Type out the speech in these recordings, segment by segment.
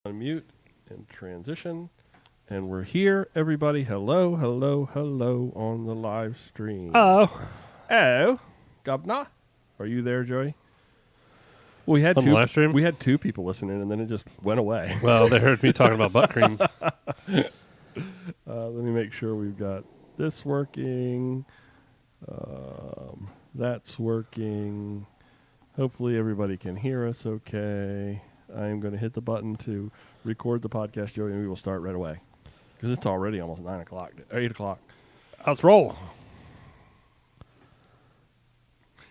Unmute and transition. And we're here, everybody. Hello, hello, hello on the live stream. Hello. Oh, Governor. Are you there, Joey? Well, we had On the live stream? We had two people listening, and then it just went away. Well, they heard me talking about butt cream. Let me make sure we've got this working. That's working. Hopefully everybody can hear us okay. I am going to hit the button to record the podcast, Joey, and we will start right away. Because it's already almost 9 o'clock, 8 o'clock. Let's roll.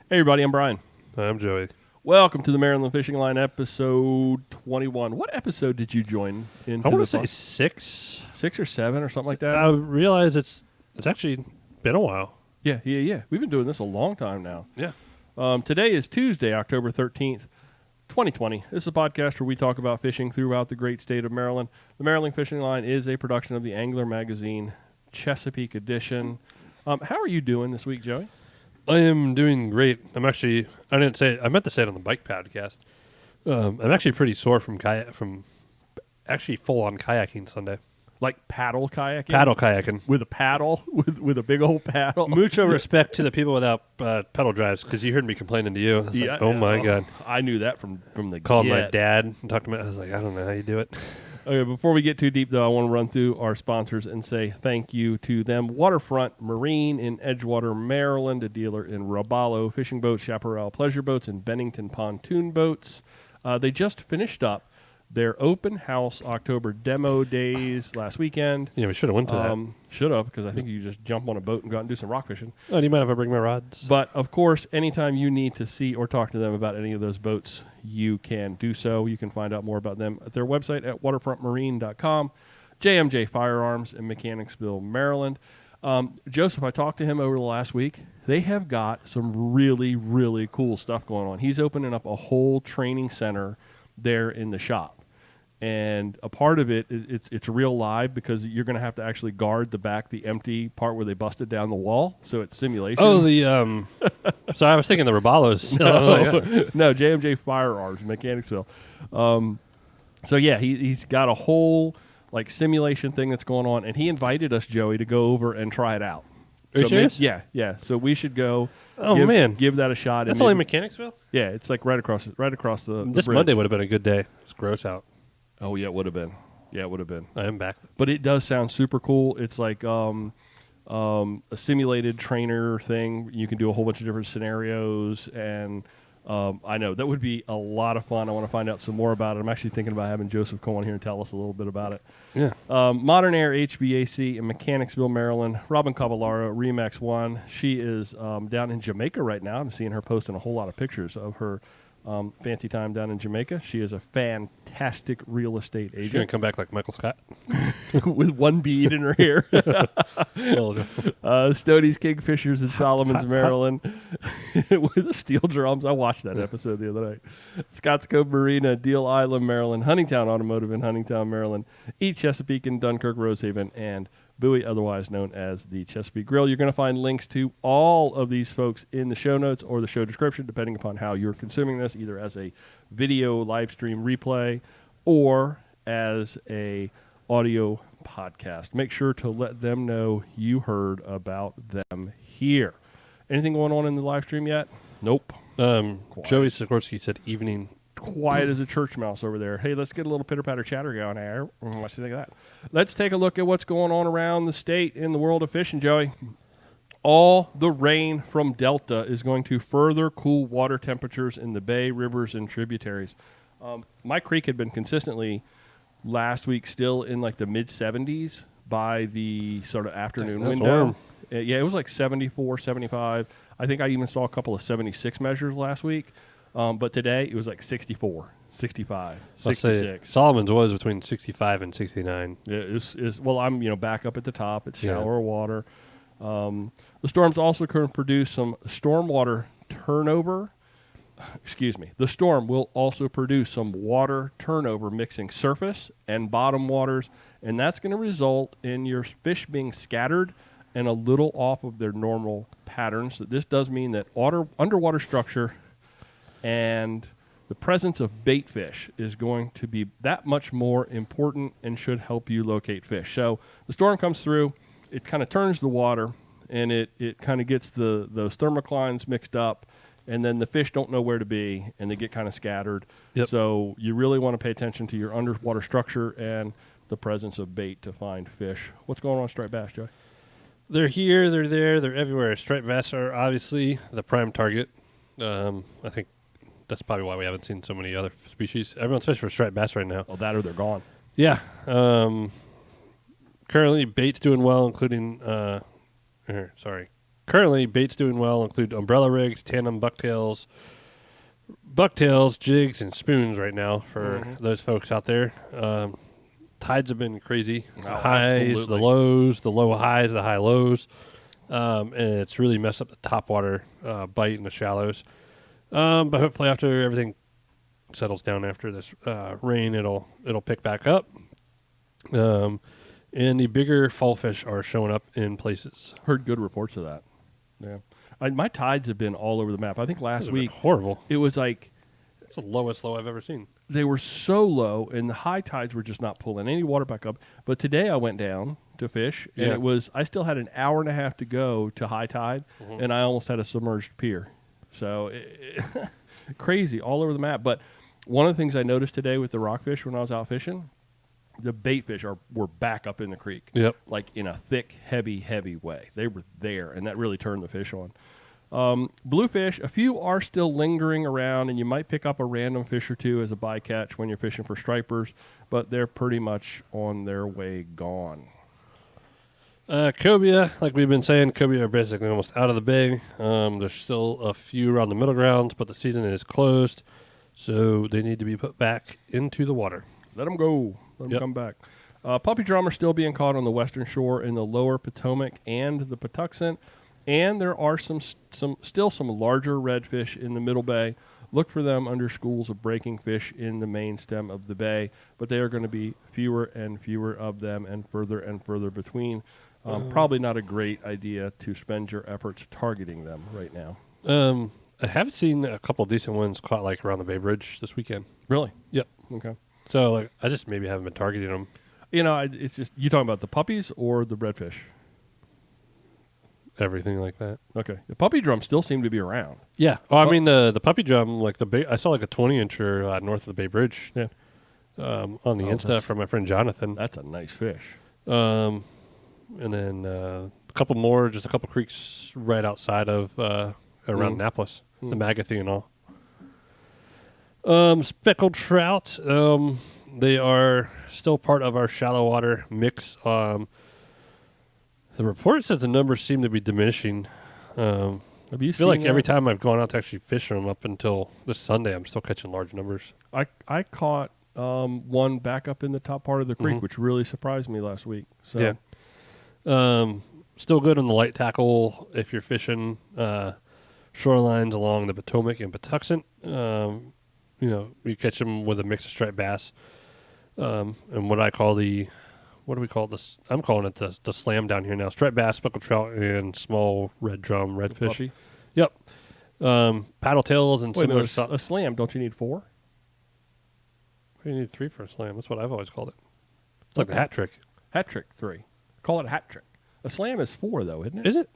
Hey, everybody, I'm Brian. I'm Joey. Welcome to the Maryland Fishing Line, episode 21. What episode did you join in? I want to say 6. 6 or 7 or something like that? I realize it's actually been a while. Yeah. We've been doing this a long time now. Yeah. Today is Tuesday, October 13th, 2020. This is a podcast where we talk about fishing throughout the great state of Maryland. The Maryland Fishing Line is a production of the Angler magazine, Chesapeake Edition. How are you doing this week, Joey? I am doing great. I meant to say it on the bike podcast. I'm actually pretty sore from actually full on kayaking Sunday. Like paddle kayaking? Paddle kayaking. With a paddle? With a big old paddle? Mucho respect to the people without pedal drives, because you heard me complaining to you. I was like, oh my God. I knew that from the Called my dad and talked to me. I was like, I don't know how you do it. Okay, before we get too deep, though, I want to run through our sponsors and say thank you to them. Waterfront Marine in Edgewater, Maryland, a dealer in Robalo Fishing Boats, Chaparral Pleasure Boats, and Bennington Pontoon Boats. They just finished up their open house October demo days last weekend. Yeah, we should have went to that. Should have, because I think you just jump on a boat and go out and do some rock fishing. Oh, do you mind if I bring my rods? But, of course, anytime you need to see or talk to them about any of those boats, you can do so. You can find out more about them at their website at waterfrontmarine.com, JMJ Firearms in Mechanicsville, Maryland. Joseph, I talked to him over the last week. They have got some really, really cool stuff going on. He's opening up a whole training center there in the shop. And a part of it, it's real live because you're going to have to actually guard the empty part where they busted down the wall. So it's simulation. Oh, so I was thinking the Robalos. No, JMJ Firearms, Mechanicsville. So yeah, he's got a whole like simulation thing that's going on, and he invited us, Joey, to go over and try it out. Are you serious? Yeah. So we should go. Man, give that a shot. That's only Mechanicsville. Yeah, it's like right across the. This bridge. Monday would have been a good day. It's gross out. Oh, yeah, it would have been. I am back. But it does sound super cool. It's like a simulated trainer thing. You can do a whole bunch of different scenarios, and I know that would be a lot of fun. I want to find out some more about it. I'm actually thinking about having Joseph come on here and tell us a little bit about it. Yeah. Modern Air HVAC in Mechanicsville, Maryland. Robin Cavallaro, Remax One. She is down in Jamaica right now. I'm seeing her posting a whole lot of pictures of her fancy time down in Jamaica. She is a fantastic real estate agent. She's going to come back like Michael Scott. With one bead in her hair. Stoney's Kingfishers in Solomons, Maryland. With the steel drums. I watched that episode the other night. Scotts Cove Marina, Deal Island, Maryland. Huntingtown Automotive in Huntingtown, Maryland. East Chesapeake in Dunkirk, Rosehaven, and Bowie, otherwise known as the Chesapeake Grill. You're going to find links to all of these folks in the show notes or the show description, depending upon how you're consuming this, either as a video live stream replay or as a audio podcast. Make sure to let them know you heard about them here. Anything going on in the live stream yet? Nope. Joey Sikorsky said evening. Quiet as a church mouse over there. Hey, let's get a little pitter-patter chatter going here. What do you think of that? Let's take a look at what's going on around the state in the world of fishing, Joey. All the rain from Delta is going to further cool water temperatures in the bay, rivers, and tributaries. My creek had been consistently last week still in like the mid-70s by the sort of afternoon window. Warm. Yeah, it was like 74, 75. I think I even saw a couple of 76 measures last week. But today, it was like 64, 65, 66. Solomon's was between 65 and 69. Yeah, well, I'm back up at the top. It's shallower water. The storms also can produce some stormwater turnover. Excuse me. The storm will also produce some water turnover mixing surface and bottom waters, and that's going to result in your fish being scattered and a little off of their normal patterns. So this does mean that underwater structure and the presence of bait fish is going to be that much more important and should help you locate fish. So the storm comes through, it kind of turns the water, and it kind of gets those thermoclines mixed up, and then the fish don't know where to be, and they get kind of scattered. Yep. So you really want to pay attention to your underwater structure and the presence of bait to find fish. What's going on striped bass, Joey? They're here, they're there, they're everywhere. Striped bass are obviously the prime target. I think that's probably why we haven't seen so many other species. Everyone's fishing for striped bass right now. Oh, that or they're gone. Yeah. Currently, bait's doing well, including Currently, baits doing well include umbrella rigs, tandem bucktails, jigs, and spoons right now for those folks out there. Tides have been crazy. Oh, Highs, absolutely. the lows, the low highs, the high lows. And it's really messed up the topwater bite in the shallows. But hopefully after everything settles down after this rain, it'll pick back up. And the bigger fall fish are showing up in places. Heard good reports of that. Yeah. My tides have been all over the map. I think last week Horrible. it was like It's the lowest low I've ever seen. they were so low, and the high tides were just not pulling any water back up. But today I went down to fish, and I still had an hour and a half to go to high tide, and I almost had a submerged pier. So crazy all over the map. But one of the things I noticed today with the rockfish when I was out fishing, the bait fish were back up in the creek. Yep. Like in a thick, heavy way. They were there, and that really turned the fish on. Bluefish, a few are still lingering around, and you might pick up a random fish or two as a bycatch when you're fishing for stripers, but they're pretty much on their way gone. Cobia, like we've been saying, cobia are basically almost out of the bay. There's still a few around the middle grounds, but the season is closed, so they need to be put back into the water. Let them go. Let them come back. Puppy drum are still being caught on the western shore in the lower Potomac and the Patuxent, and there are still some larger redfish in the middle bay. Look for them under schools of breaking fish in the main stem of the bay, but they are going to be fewer and fewer of them and further between. Probably not a great idea to spend your efforts targeting them right now. I have seen a couple decent ones caught like around the Bay Bridge this weekend. Really? Yep. Okay. So like I just maybe haven't been targeting them. You know, it's just, you talking about the puppies or the redfish? Everything like that. Okay. The puppy drums still seem to be around. Yeah. Oh, I mean the puppy drum, like I saw like a 20-incher north of the Bay Bridge. Yeah. On the Insta from my friend Jonathan. That's a nice fish. And then a couple more, just a couple creeks right outside of around Annapolis, the Magathie and all. Speckled trout. They are still part of our shallow water mix. The report says the numbers seem to be diminishing. Have you I feel like seen every that? time I've gone out to actually fish them up until this Sunday, I'm still catching large numbers. I caught one back up in the top part of the creek, which really surprised me last week. So. Yeah. Still good on the light tackle if you're fishing shorelines along the Potomac and Patuxent. You catch them with a mix of striped bass and what I call what do we call this? I'm calling it the slam down here now. Striped bass, speckled trout, and small red drum redfish. Puppy. Yep. Paddle tails and Wait a similar minute, stuff. a slam, don't you need 4? You need 3 for a slam. That's what I've always called it. It's like Okay. a hat trick. Hat trick, 3. Call it a hat trick. A slam is 4, though, isn't it? Is it?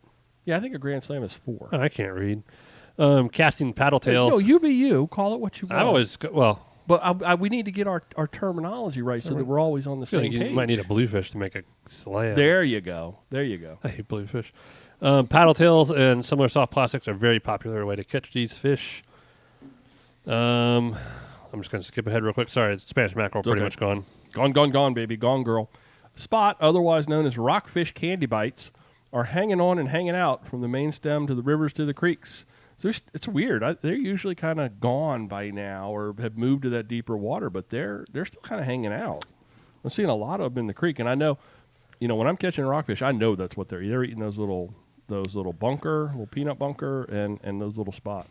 Yeah, I think a grand slam is 4. Oh, I can't read. Casting paddle tails. No, you be you. Call it what you want. I've always But we need to get our terminology right so that we're always on the feel same like page. you might need a bluefish to make a slam. There you go. I hate bluefish. Paddle tails and similar soft plastics are very popular way to catch these fish. I'm just going to skip ahead real quick. Sorry, it's Spanish mackerel pretty much gone. Gone, baby. Gone, girl. Spot, otherwise known as rockfish candy bites, are hanging on and hanging out from the main stem to the rivers to the creeks. So it's weird. They're usually kind of gone by now or have moved to that deeper water, but they're still kind of hanging out. I'm seeing a lot of them in the creek, and I know, when I'm catching rockfish, I know that's what they're eating. They're eating those little little peanut bunker, and those little spot.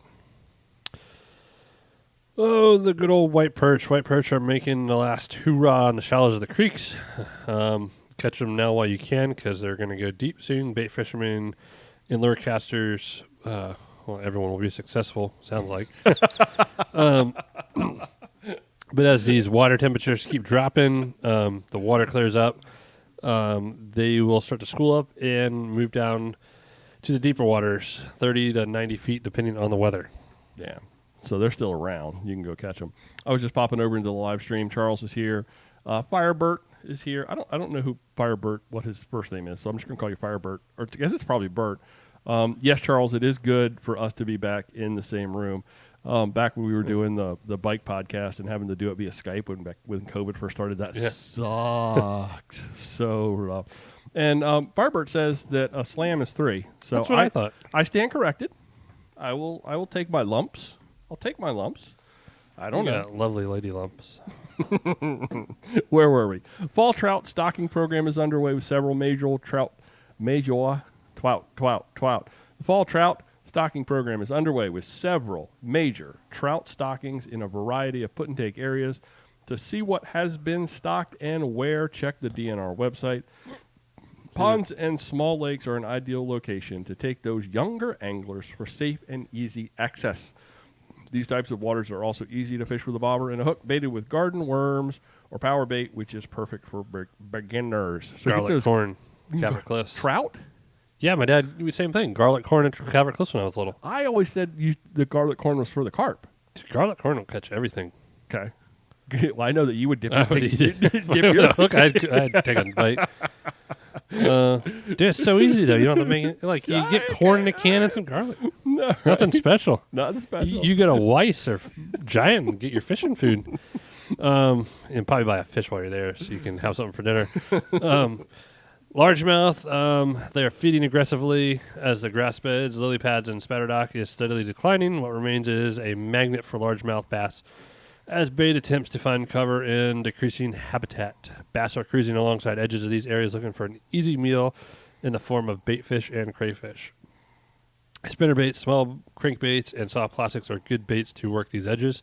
Oh, the good old white perch. White perch are making the last hoorah on the shallows of the creeks. Catch them now while you can because they're going to go deep soon. Bait fishermen and lure casters well, everyone will be successful, sounds like. But as these water temperatures keep dropping, the water clears up, they will start to school up and move down to the deeper waters, 30 to 90 feet, depending on the weather. Yeah. So they're still around. You can go catch them. I was just popping over into the live stream. Charles is here. Firebert is here. I don't know who Firebert, what his first name is, so I'm just going to call you Firebert. Or I guess it's probably Bert. Yes, Charles, it is good for us to be back in the same room. Back when we were doing the bike podcast and having to do it via Skype when COVID first started, that sucked so rough. And Firebert says that a slam is 3. So that's what I thought. I stand corrected. I will take my lumps. I'll take my lumps. I don't know. Lovely lady lumps. Where were we? Fall trout stocking program is underway with several major trout. The fall trout stocking program is underway with several major trout stockings in a variety of put-and-take areas. To see what has been stocked and where, check the DNR website. Ponds and small lakes are an ideal location to take those younger anglers for safe and easy access. These types of waters are also easy to fish with a bobber and a hook baited with garden worms or power bait, which is perfect for beginners. So Garlic corn, Calvert Cliffs. Trout? Yeah, my dad did the same thing. Garlic corn and Calvert Cliffs when I was little. I always said the garlic corn was for the carp. Garlic corn will catch everything. Okay. Well, I know that you would dip, dip your hook. I'd take a bite. Dude, it's so easy though. You don't have to make it like you get corn in a can and some garlic. No, nothing special. Nothing special. You get a Weiss or Giant and get your fishing food. And probably buy a fish while you're there so you can have something for dinner. Largemouth, they are feeding aggressively as the grass beds, lily pads, and spatterdock is steadily declining. What remains is a magnet for largemouth bass as bait attempts to find cover in decreasing habitat. Bass are cruising alongside edges of these areas looking for an easy meal in the form of baitfish and crayfish. Spinnerbaits, small crankbaits, and soft plastics are good baits to work these edges.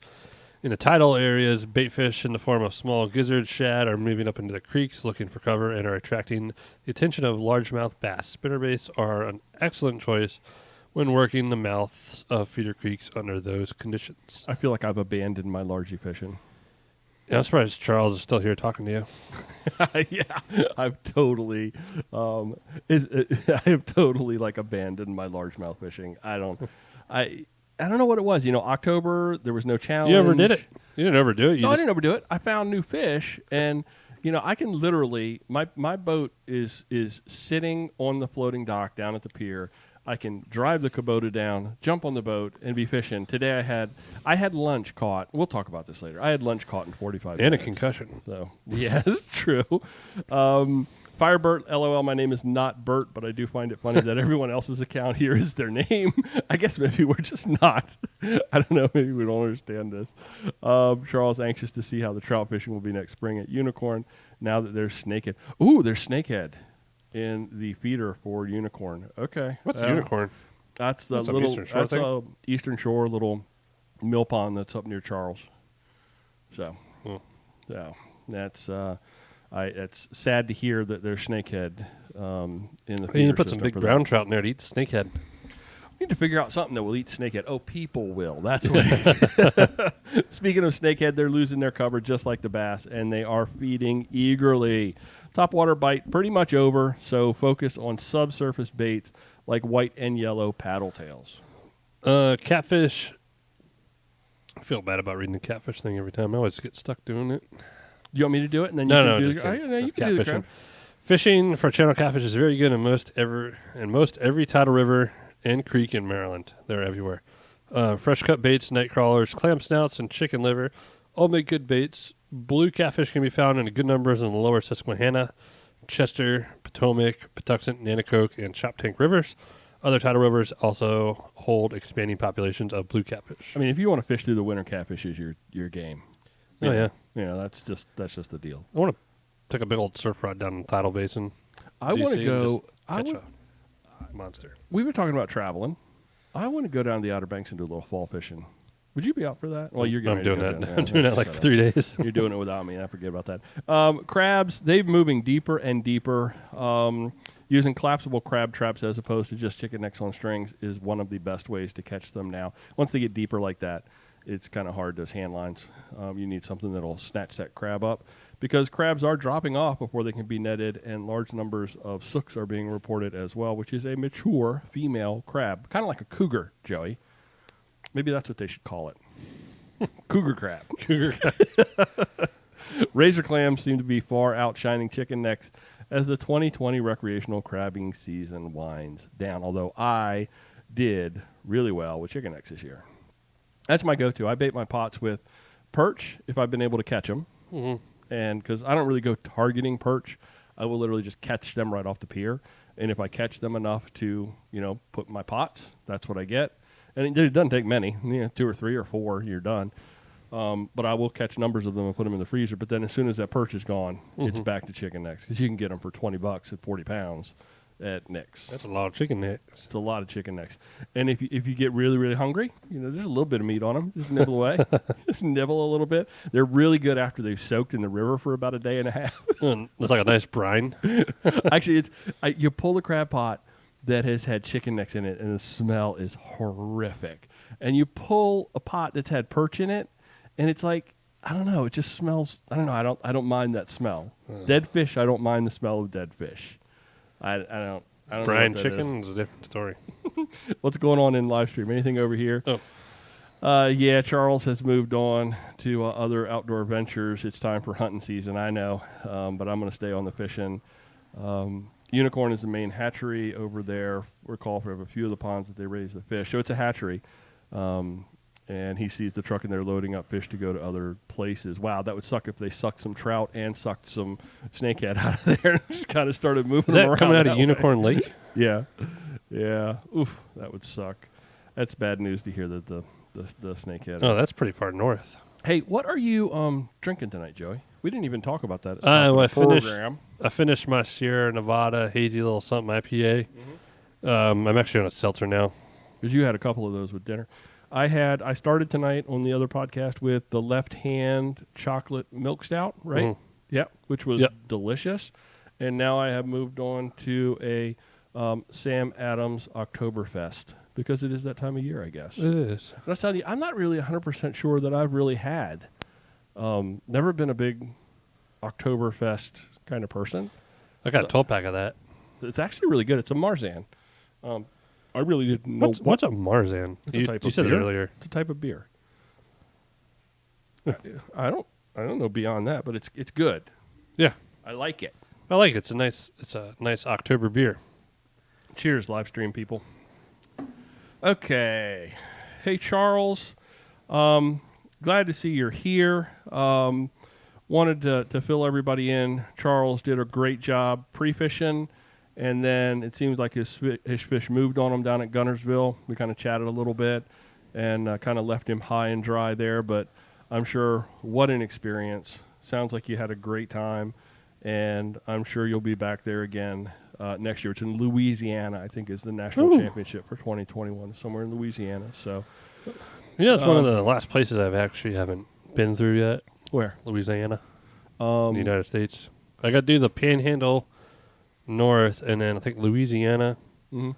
In the tidal areas, baitfish in the form of small gizzard shad are moving up into the creeks looking for cover and are attracting the attention of largemouth bass. Spinnerbaits are an excellent choice when working the mouths of feeder creeks under those conditions. I feel like I've abandoned my largie fishing. Yeah, I'm surprised Charles is still here talking to you. Yeah, I've totally, I have totally like abandoned my largemouth fishing. I don't know what it was. You know, October there was no challenge. You overdid it. You didn't overdo it. I didn't overdo it. I found new fish, and you know, I can literally my boat is sitting on the floating dock down at the pier. I can drive the Kubota down, jump on the boat, and be fishing. Today I had lunch caught. We'll talk about this later. I had lunch caught in 45 minutes. And a concussion. So, yeah, it's true. Firebert, LOL, my name is not Bert, but I do find it funny that everyone else's account here is their name. I guess maybe we're just not. I don't know. Maybe we don't understand this. Charles, anxious to see how the trout fishing will be next spring at Unicorn now that there's snakehead. Ooh, there's snakehead in the feeder for Unicorn. Okay. What's Unicorn? That's the little Eastern Shore little mill pond that's up near Charles. So, that's it's sad to hear that there's snakehead in the feeder. You put some big brown trout in there to eat the snakehead. We need to figure out something that will eat snakehead. Oh, people will. That's what. Speaking of snakehead, they're losing their cover just like the bass, and they are feeding eagerly. Topwater bite pretty much over, so focus on subsurface baits like white and yellow paddle tails. Catfish. I feel bad about reading the catfish thing every time. I always get stuck doing it. You want me to do it, and then you can do the crap. Fishing for channel catfish is very good in most every tidal river and creek in Maryland. They're everywhere. Fresh cut baits, night crawlers, clam snouts, and chicken liver all make good baits. Blue catfish can be found in good numbers in the lower Susquehanna, Chester, Potomac, Patuxent, Nanticoke, and Choptank rivers. Other tidal rivers also hold expanding populations of blue catfish. I mean, if you want to fish through the winter, catfish is your game. Oh yeah, you know that's just the deal. I want to take a big old surf ride down the tidal basin. I want to go. Catch a monster. We were talking about traveling. I want to go down the Outer Banks and do a little fall fishing Would you be out for that? Well, you're getting I'm ready doing to that. go down I'm there. doing that like Shut for up. 3 days. You're doing it without me. I forget about that. Crabs, they're moving deeper and deeper. Using collapsible crab traps as opposed to just chicken necks on strings is one of the best ways to catch them now. Once they get deeper like that, it's kind of hard, those hand lines. You need something that'll snatch that crab up because crabs are dropping off before they can be netted, and large numbers of sooks are being reported as well, which is a mature female crab, kind of like a cougar, Joey. Maybe that's what they should call it. Cougar crab. Cougar crab. Razor clams seem to be far outshining chicken necks as the 2020 recreational crabbing season winds down, although I did really well with chicken necks this year. That's my go-to. I bait my pots with perch if I've been able to catch them. Mm-hmm. And because I don't really go targeting perch, I will literally just catch them right off the pier. And if I catch them enough to, put in my pots, that's what I get. And it doesn't take many, 2 or 3 or 4, you're done. But I will catch numbers of them and put them in the freezer. But then as soon as that perch is gone, it's back to chicken necks because you can get them for $20 at 40 pounds at Nick's. That's a lot of chicken necks. It's a lot of chicken necks. And if you get really, really hungry, there's a little bit of meat on them. Just nibble away. Just nibble a little bit. They're really good after they've soaked in the river for about a day and a half. It's like a nice brine. Actually, you pull a crab pot that has had chicken necks in it, and the smell is horrific. And you pull a pot that's had perch in it, and it's like, I don't know, it just smells, I don't know, I don't mind that smell. Dead fish, I don't mind the smell of dead fish. I don't know Brine what that chicken is a different story. What's going on in live stream? Anything over here? Oh. Yeah, Charles has moved on to other outdoor ventures. It's time for hunting season, I know, but I'm going to stay on the fishing. Unicorn is the main hatchery over there. We're called for a few of the ponds that they raise the fish. So it's a hatchery. And he sees the truck in there loading up fish to go to other places. Wow, that would suck if they sucked some trout and sucked some snakehead out of there and just kind of started moving them around. Is that coming out of way. Unicorn Lake? Yeah. Oof, that would suck. That's bad news to hear that the snakehead. Oh, that's pretty far north. Hey, what are you drinking tonight, Joey? We didn't even talk about that. At the top Well, of the program. I finished my Sierra Nevada hazy little something IPA. I'm actually on a seltzer now. Because you had a couple of those with dinner. I started tonight on the other podcast with the Left Hand chocolate milk stout, right? Mm-hmm. Yep, which was delicious. And now I have moved on to a Sam Adams Oktoberfest because it is that time of year, I guess. It is. And I was telling you, I'm not really 100% sure that I've really had. Never been a big Oktoberfest kind of person. I got a 12-pack of that. It's actually really good. It's a Marzan. I really didn't know What's a Marzan? It's a type You of said it beer. earlier. It's a type of beer. I don't know beyond that, but it's good. Yeah, I like it. I like it. It's a nice October beer. Cheers, live stream people. Okay. Hey, Charles. Glad to see you're here. Wanted to fill everybody in. Charles did a great job pre-fishing, and then it seems like his fish moved on him down at Gunnersville. We kind of chatted a little bit and kind of left him high and dry there, but I'm sure what an experience. Sounds like you had a great time, and I'm sure you'll be back there again next year. It's in Louisiana, I think, is the national championship for 2021, somewhere in Louisiana. So, It's one of the last places haven't been through yet. Where? Louisiana, in the United States. I got to do the Panhandle north, and then I think Louisiana. Mm-hmm.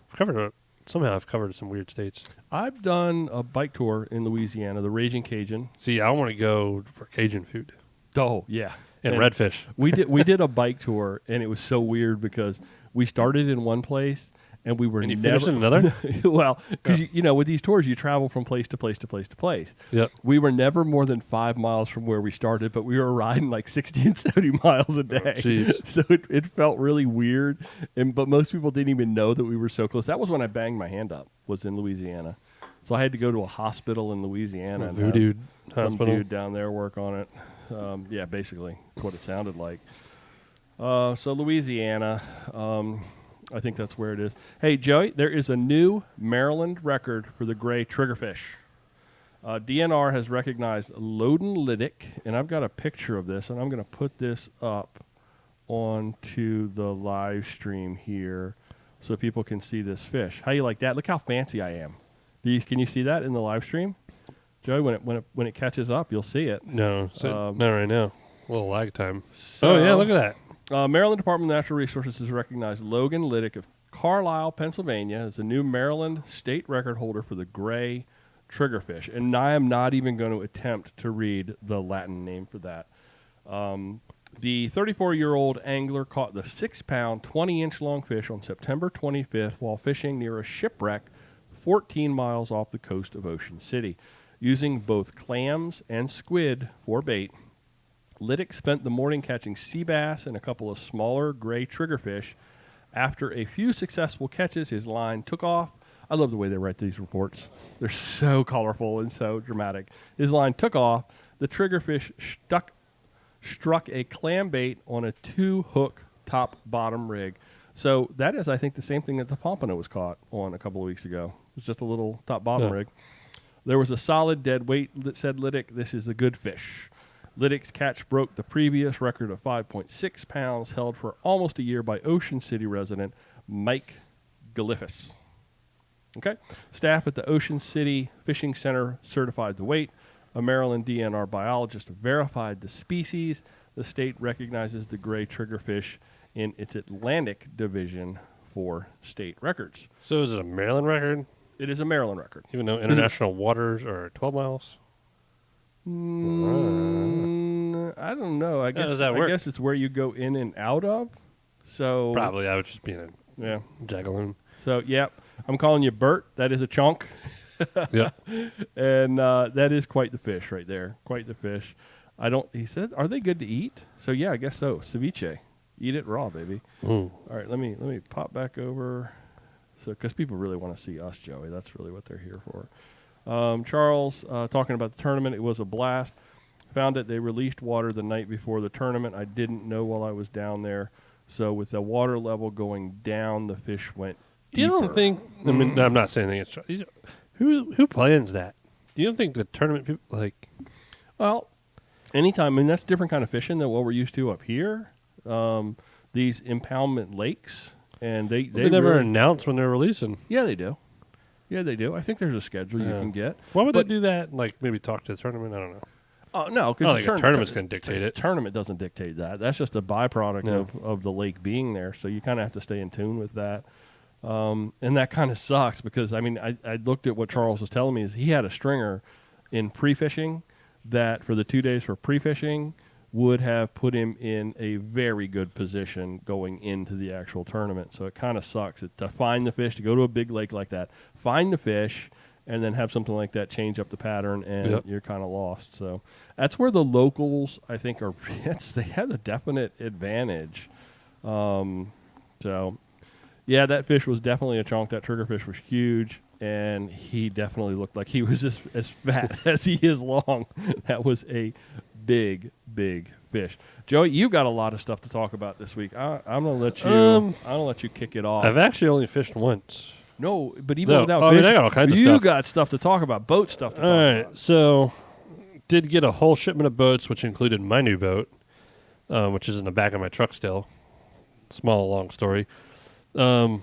I've covered some weird states. I've done a bike tour in Louisiana, the Raging Cajun. See, I want to go for Cajun food. Oh, yeah. And redfish. We did a bike tour, and it was so weird because we started in one place, and we were and you never finished in another? Well, because with these tours, you travel from place to place to place to place. Yep. We were never more than 5 miles from where we started, but we were riding like 60 and 70 miles a day. Jeez. So it felt really weird, but most people didn't even know that we were so close. That was when I banged my hand up, was in Louisiana. So I had to go to a hospital in Louisiana. A voodoo some hospital? dude down there work on it. Yeah, basically, that's what it sounded like. So Louisiana, I think that's where it is. Hey, Joey, there is a new Maryland record for the Gray Triggerfish. DNR has recognized Loden Liddick, and I've got a picture of this, and I'm going to put this up onto the live stream here so people can see this fish. How you like that? Look how fancy I am. Can you see that in the live stream? Joey, when it catches up, you'll see it. No, not right now. A little lag time. So, Oh, yeah, look at that. Maryland Department of Natural Resources has recognized Logan Liddick of Carlisle, Pennsylvania, as the new Maryland state record holder for the Gray Triggerfish. And I am not even going to attempt to read the Latin name for that. The 34-year-old angler caught the 6-pound, 20-inch long fish on September 25th while fishing near a shipwreck 14 miles off the coast of Ocean City. Using both clams and squid for bait, Liddick spent the morning catching sea bass and a couple of smaller gray triggerfish. After a few successful catches, his line took off. I love the way they write these reports. They're so colorful and so dramatic. His line took off. The triggerfish struck a clam bait on a 2-hook top-bottom rig. So that is, I think, the same thing that the pompano was caught on a couple of weeks ago. It was just a little top-bottom rig. There was a solid dead weight that said Liddick, "This is a good fish." Liddick's catch broke the previous record of 5.6 pounds held for almost a year by Ocean City resident Mike Galiffis. Okay. Staff at the Ocean City Fishing Center certified the weight. A Maryland DNR biologist verified the species. The state recognizes the gray triggerfish in its Atlantic division for state records. So is it a Maryland record? It is a Maryland record. Even though international waters are 12 miles? I don't know. I guess does that work? I guess it's where you go in and out of. So Probably. I was just being a jagaloon. So, I'm calling you Bert. That is a chunk. Yeah. And that is quite the fish right there. Quite the fish. He said, are they good to eat? So, I guess so. Ceviche. Eat it raw, baby. Ooh. All right, let me pop back over. So, because people really want to see us, Joey. That's really what they're here for. Charles, talking about the tournament, it was a blast. Found that they released water the night before the tournament. I didn't know while I was down there. So with the water level going down, the fish went deeper. You don't think, I mean, I'm not saying anything against, who plans that? Do you don't think the tournament people, Well, anytime, I mean, that's a different kind of fishing than what we're used to up here. These impoundment lakes, and they never really announce when they're releasing. Yeah, they do. I think there's a schedule you can get. Why would they do that? Maybe talk to the tournament? I don't know. Oh, no, because the tournament's going to dictate it. The tournament doesn't dictate that. That's just a byproduct of the lake being there. So you kind of have to stay in tune with that. And that kind of sucks because, I mean, I looked at what Charles was telling me is he had a stringer in pre-fishing that for the 2 days for pre-fishing would have put him in a very good position going into the actual tournament. So it kind of sucks to find the fish, to go to a big lake like that, find the fish, and then have something like that change up the pattern, and you're kind of lost. So that's where the locals, I think, they have a definite advantage. So, that fish was definitely a chunk. That triggerfish was huge, and he definitely looked like he was as fat as he is long. That was a big, big fish. Joey, you got a lot of stuff to talk about this week. I'm gonna let you. I'm gonna let you kick it off. I've actually only fished once. No, but even without fishing, I got all kinds of you stuff. got stuff to talk about. Boat stuff to talk about. All right, so did get a whole shipment of boats, which included my new boat, which is in the back of my truck still. Small, long story. Recap.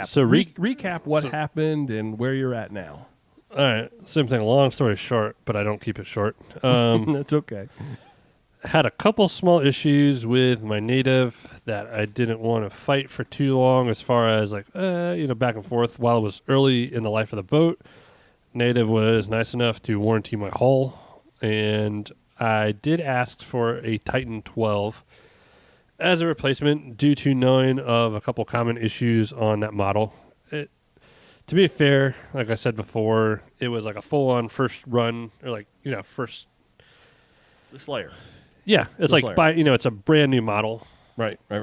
So recap what happened and where you're at now. All right, same thing. Long story short, but I don't keep it short. That's okay. Had a couple small issues with my native that I didn't want to fight for too long as far as back and forth. While it was early in the life of the boat, native was nice enough to warranty my hull, and I did ask for a Titan 12 as a replacement due to knowing of a couple common issues on that model. To be fair, like I said before, it was like a full-on first run, or first. The Slayer. Yeah, it's it's a brand new model. Right. I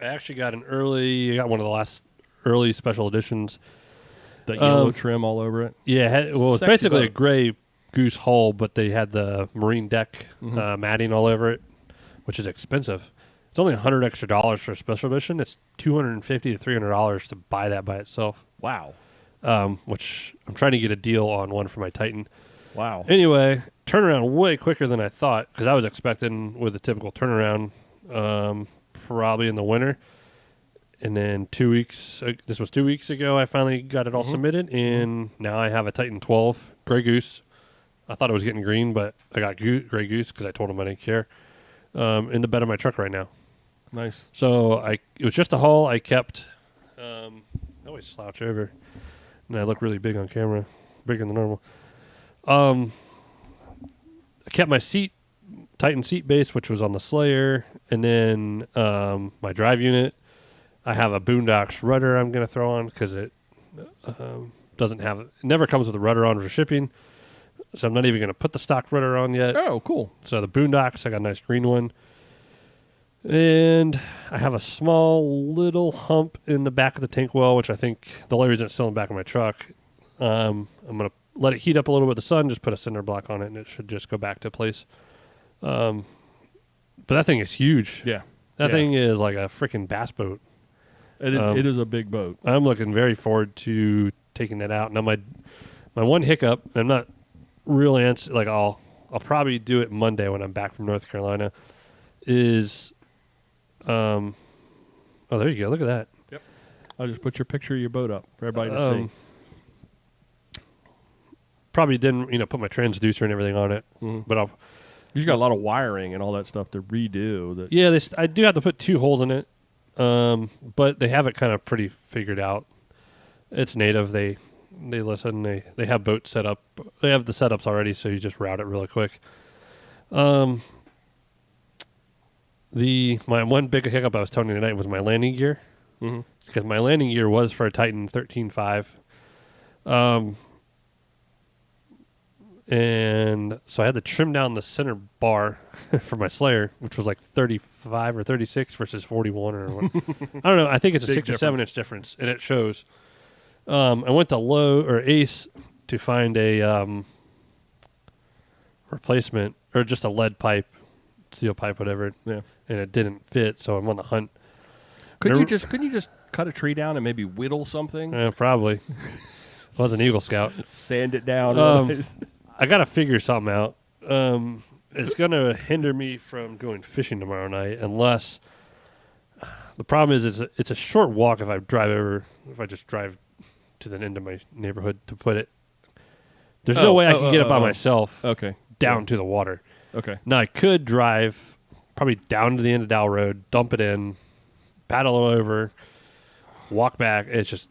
actually got I got one of the last early special editions. The yellow trim all over it. Yeah, it's basically a gray goose hull, but they had the marine deck matting all over it, which is expensive. It's only $100 extra for a special edition. It's $250 to $300 to buy that by itself. Wow. Which I'm trying to get a deal on one for my Titan. Wow. Anyway, turnaround way quicker than I thought because I was expecting with a typical turnaround, probably in the winter. And then 2 weeks, this was 2 weeks ago, I finally got it all Mhm. submitted, and now I have a Titan 12 Gray Goose. I thought it was getting green, but I got Gray Goose because I told him I didn't care. In the bed of my truck right now. Nice. So it was just a haul. I kept, I always slouch over, and I look really big on camera, bigger than normal. I kept my Titan seat base, which was on the Slayer, and then my drive unit. I have a Boondocks rudder I'm going to throw on because it never comes with a rudder on for shipping. So I'm not even going to put the stock rudder on yet. Oh, cool. So the Boondocks, I got a nice green one. And I have a small little hump in the back of the tank well, which I think the only reason it's still in the back of my truck. I'm going to let it heat up a little bit with the sun, just put a cinder block on it, and it should just go back to place. But that thing is huge. Yeah. That thing is like a freaking bass boat. It is. It is a big boat. I'm looking very forward to taking that out. Now my one hiccup, I'm not really I'll probably do it Monday when I'm back from North Carolina. Is oh, there you go. Look at that. Yep. I'll just put your picture of your boat up for everybody to see. Probably didn't put my transducer and everything on it, but You got a lot of wiring and all that stuff to redo. That yeah, I do have to put 2 holes in it. But they have it kind of pretty figured out. It's native. They listen. They have boats set up. They have the setups already, so you just route it really quick. My one big hiccup I was telling you tonight was my landing gear. Because my landing gear was for a Titan 13.5. And so I had to trim down the center bar for my Slayer, which was like 35 or 36 versus 41 or what. I don't know. I think it's a 6 or 7 inch difference, and it shows. I went to Lowe or Ace to find a replacement or just a lead pipe, steel pipe, whatever. Yeah. And it didn't fit, so I'm on the hunt. Couldn't you just cut a tree down and maybe whittle something? Probably. I was an Eagle Scout. Sand it down. I got to figure something out. It's going to hinder me from going fishing tomorrow night unless the problem is it's a short walk if I just drive to the end of my neighborhood to put it. There's no way I can get it by myself down to the water. Okay. Now I could drive probably down to the end of Dow Road, dump it in, paddle it over, walk back. It's just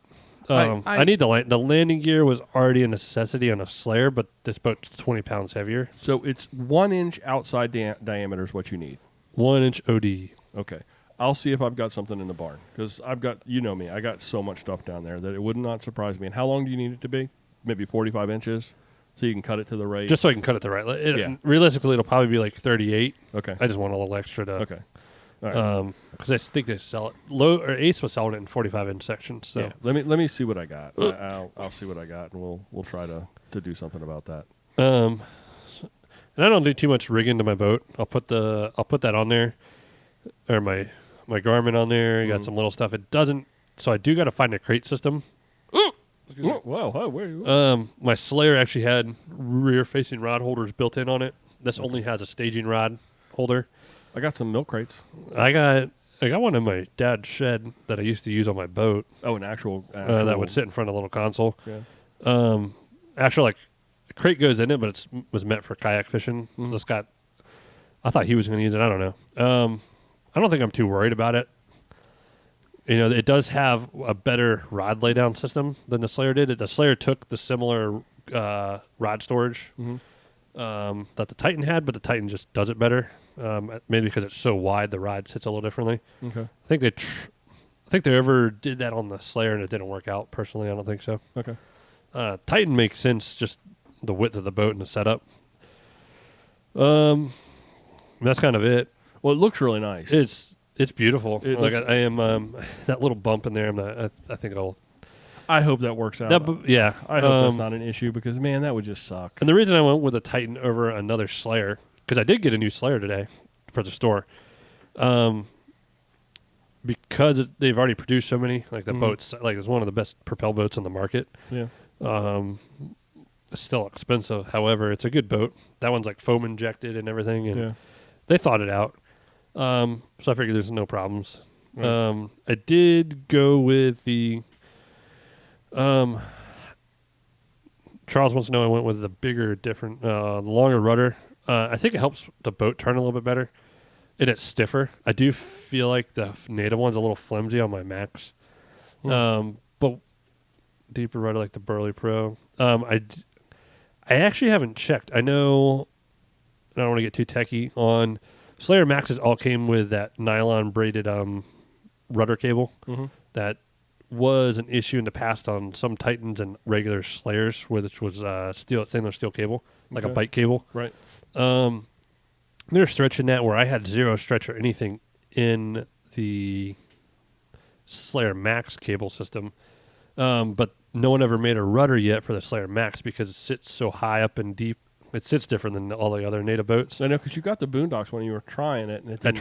I need the landing gear was already a necessity on a Slayer, but this boat's 20 pounds heavier. So it's 1 inch outside diameter is what you need. 1 inch OD. Okay. I'll see if I've got something in the barn because I've got, me, I got so much stuff down there that it would not surprise me. And how long do you need it to be? Maybe 45 inches so you can cut it to the rate? Just so I can cut it the right. Realistically, it'll probably be like 38. Okay. I just want a little extra to. Okay. All right. Because I think they sell it. Low or Ace was selling it in 45-inch sections. So yeah. Let me see what I got. I'll see what I got, and we'll try to do something about that. And I don't do too much rigging to my boat. I'll put that on there, or my Garmin on there. I got some little stuff. It doesn't. So I do got to find a crate system. Whoa! Where are you? My Slayer actually had rear-facing rod holders built in on it. This only has a staging rod holder. I got some milk crates. I got one in my dad's shed that I used to use on my boat. Oh, an actual that would sit in front of a little console. Yeah. Actually, like a crate goes in it, but it was meant for kayak fishing. So I thought he was going to use it. I don't know. I don't think I'm too worried about it. It does have a better rod laydown system than the Slayer did. The Slayer took the similar rod storage that the Titan had, but the Titan just does it better. Maybe because it's so wide, the rod sits a little differently. Okay. I think they ever did that on the Slayer and it didn't work out. Personally, I don't think so. Okay. Titan makes sense, just the width of the boat and the setup. That's kind of it. Well, it looks really nice. It's beautiful. I am that little bump in there. I think it'll. I hope that works out. I hope that's not an issue because man, that would just suck. And the reason I went with a Titan over another Slayer, because I did get a new Slayer today for the store, because they've already produced so many. Like the boats, like it's one of the best propel boats on the market. Yeah. It's still expensive. However, it's a good boat. That one's like foam injected and everything, and Yeah. they thought it out. So I figured there's no problems. Right. I did go with the. Charles wants to know I went with the bigger, different, longer rudder. I think it helps the boat turn a little bit better, and it's stiffer. I do feel like the native one's a little flimsy on my Max, but deeper rudder like the Burley Pro. I actually haven't checked. I know I don't want to get too techie on Slayer Maxes. All came with that nylon braided rudder cable that was an issue in the past on some Titans and regular Slayers, which was stainless steel cable, like a bike cable. Right. They're stretching that where I had zero stretch or anything in the Slayer Max cable system. But no one ever made a rudder yet for the Slayer Max because it sits so high up and deep. It sits different than all the other native boats. I know, because you got the Boondocks when you were trying it. And it it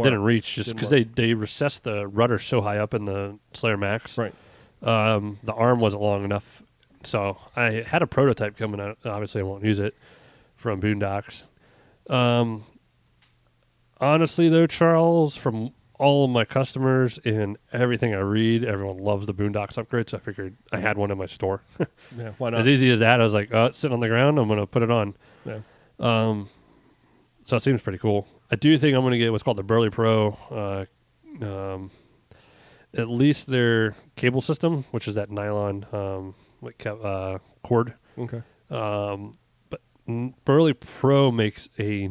didn't reach just because they recessed the rudder so high up in the Slayer Max. Right. The arm wasn't long enough. So I had a prototype coming out. Obviously, I won't use it from Boondocks. Honestly, though, Charles, from all of my customers and everything I read, everyone loves the Boondocks upgrade. So I figured I had one in my store. Yeah, why not? As easy as that. I was like, oh, it's sitting on the ground. I'm going to put it on. Yeah. So it seems pretty cool. I do think I'm going to get what's called the Burley Pro. At least their cable system, which is that nylon cord. Okay. But Burley Pro makes a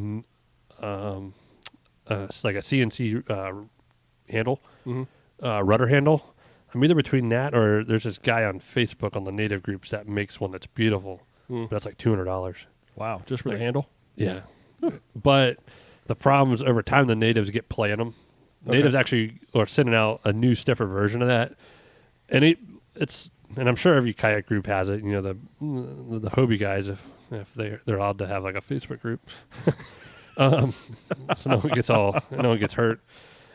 it's like a CNC handle, rudder handle. I'm either between that or there's this guy on Facebook on the native groups that makes one that's beautiful. But that's like $200. Wow, just for the handle? Yeah. But the problem is over time the natives get playing them. Natives actually are sending out a new stiffer version of that. And it's and I'm sure every kayak group has it. You know, the Hobie guys, if they're allowed to have like a Facebook group. So no one gets hurt.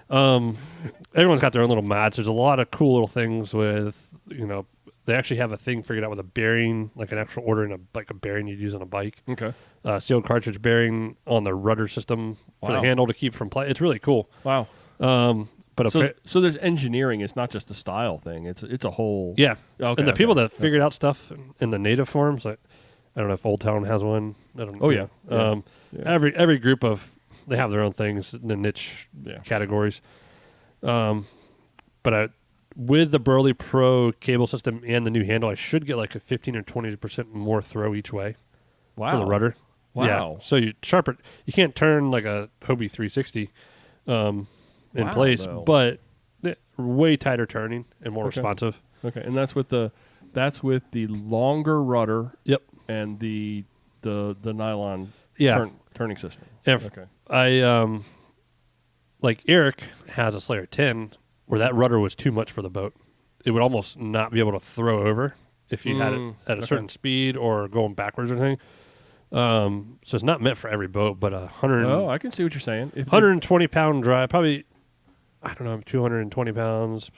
Everyone's got their own little mods. There's a lot of cool little things with, they actually have a thing figured out with a bearing, like an actual order in a bearing you'd use on a bike. Okay. Sealed cartridge bearing on the rudder system for the handle to keep from play. It's really cool. Wow. But so there's engineering. It's not just a style thing. It's a whole. Yeah. Okay, and the people that figured out stuff in the native forms, like, I don't know if Old Town has one. I don't know. Oh yeah. Every group they have their own things in the niche categories. But with the Burley Pro cable system and the new handle, I should get like a 15 or 20% more throw each way for the rudder. Wow. Yeah. So you sharpen. You can't turn like a Hobie 360 in place, but way tighter turning and more responsive. Okay, and that's with the longer rudder. Yep. And the nylon turning system. Okay. I like Eric has a Slayer 10 where that rudder was too much for the boat. It would almost not be able to throw over if you had it at a certain speed or going backwards or anything. So it's not meant for every boat, but 100. Oh, I can see what you're saying. 120-pound dry, probably, I don't know, 220 pounds.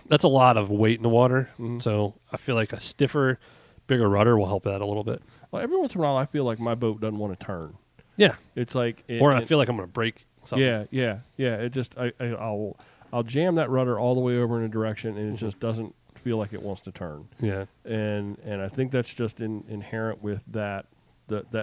That's a lot of weight in the water. So I feel like a stiffer, bigger rudder will help that a little bit. Well, every once in a while, I feel like my boat doesn't want to turn. Yeah, it's like, I feel like I'm going to break something. Yeah. It just I'll jam that rudder all the way over in a direction, and it just doesn't feel like it wants to turn. Yeah, and I think that's just inherent with that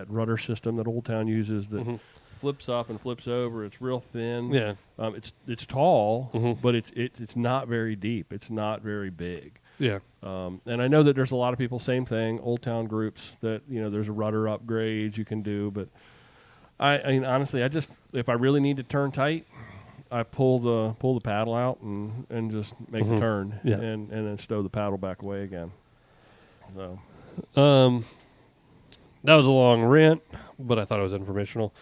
rudder system that Old Town uses that flips up and flips over. It's real thin. Yeah, it's tall, but it's not very deep. It's not very big. Yeah. And I know that there's a lot of people, same thing, Old Town groups that, there's a rudder upgrades you can do. But I mean, honestly, if I really need to turn tight, I pull the paddle out and just make the turn and then stow the paddle back away again. So, that was a long rant, but I thought it was informational.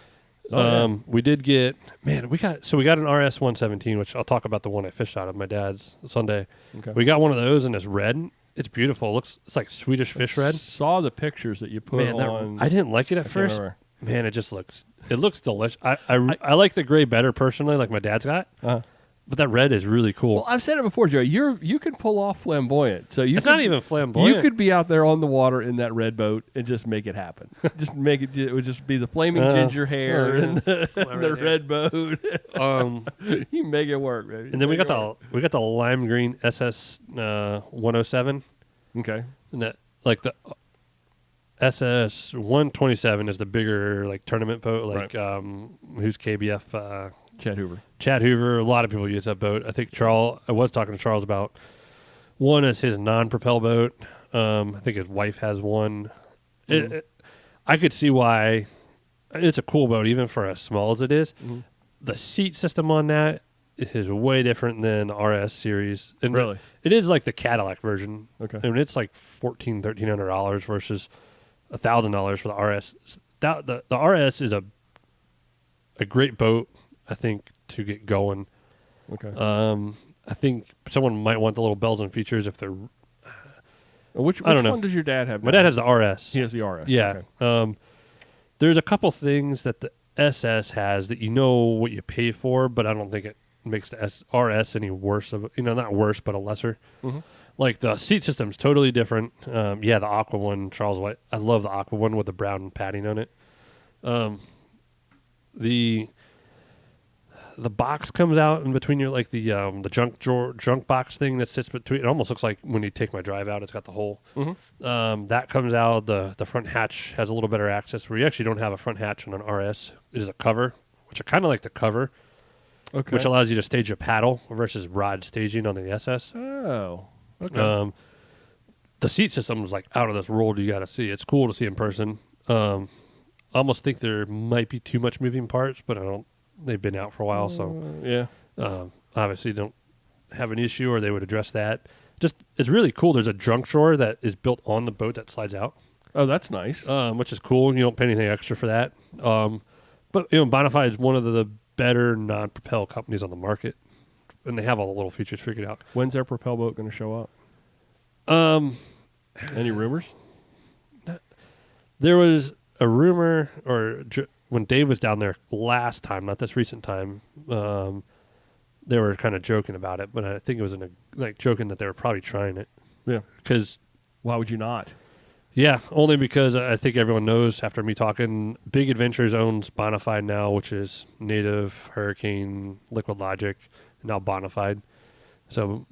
We did get, we got an RS 117, which I'll talk about the one I fished out of my dad's Sunday. Okay. We got one of those and it's red. It's beautiful. It's like Swedish fish red. Saw the pictures that you put on. I didn't like it at first. Man, it looks delicious. I like the gray better personally, like my dad's got. But that red is really cool. Well, I've said it before, Joe. You can pull off flamboyant. So It's not even flamboyant. You could be out there on the water in that red boat and just make it happen. Just make it. It would just be the flaming ginger hair and the red boat. You make it work, baby. And then we got the lime green SS 107. Okay. And that like the SS 127 is the bigger like tournament boat. Like who's KBF? Chad Hoover. A lot of people use that boat. I think I was talking to Charles about one as his non-propel boat. I think his wife has one. I could see why it's a cool boat, even for as small as it is. Mm-hmm. The seat system on that is way different than the RS series. And really? It is like the Cadillac version. Okay. I mean, it's like $1,300 versus $1,000 for the RS. The RS is a great boat, I think, to get going. Okay. I think someone might want the little bells and features if they're. Which one does your dad have? My dad has the RS. He has the RS. Yeah. Okay. There's a couple things that the SS has that you know what you pay for, but I don't think it makes the RS any worse not worse, but a lesser. Mm-hmm. Like the seat system's totally different. The aqua one, Charles White. I love the aqua one with the brown padding on it. The box comes out in between your like the junk box thing that sits between. It almost looks like when you take my drive out, it's got the hole. Mm-hmm. That comes out. The front hatch has a little better access. Where you actually don't have a front hatch on an RS. It is a cover, which I kind of like the cover. Okay. Which allows you to stage a paddle versus rod staging on the SS. Oh. Okay. The seat system is like out of this world. You got to see. It's cool to see in person. I almost think there might be too much moving parts, but I don't. They've been out for a while, so obviously don't have an issue, or they would address that. Just it's really cool. There's a junk drawer that is built on the boat that slides out. Oh, that's nice. Which is cool. You don't pay anything extra for that. But Bonafide is one of the better non-propel companies on the market, and they have all the little features figured out. When's their propel boat going to show up? Any rumors? There was a rumor, when Dave was down there last time, not this recent time, they were kind of joking about it, but I think it was joking that they were probably trying it. Yeah. Because why would you not? Yeah, only because I think everyone knows after me talking, Big Adventures owns Bonafide now, which is Native, Hurricane, Liquid Logic, and now Bonafide. So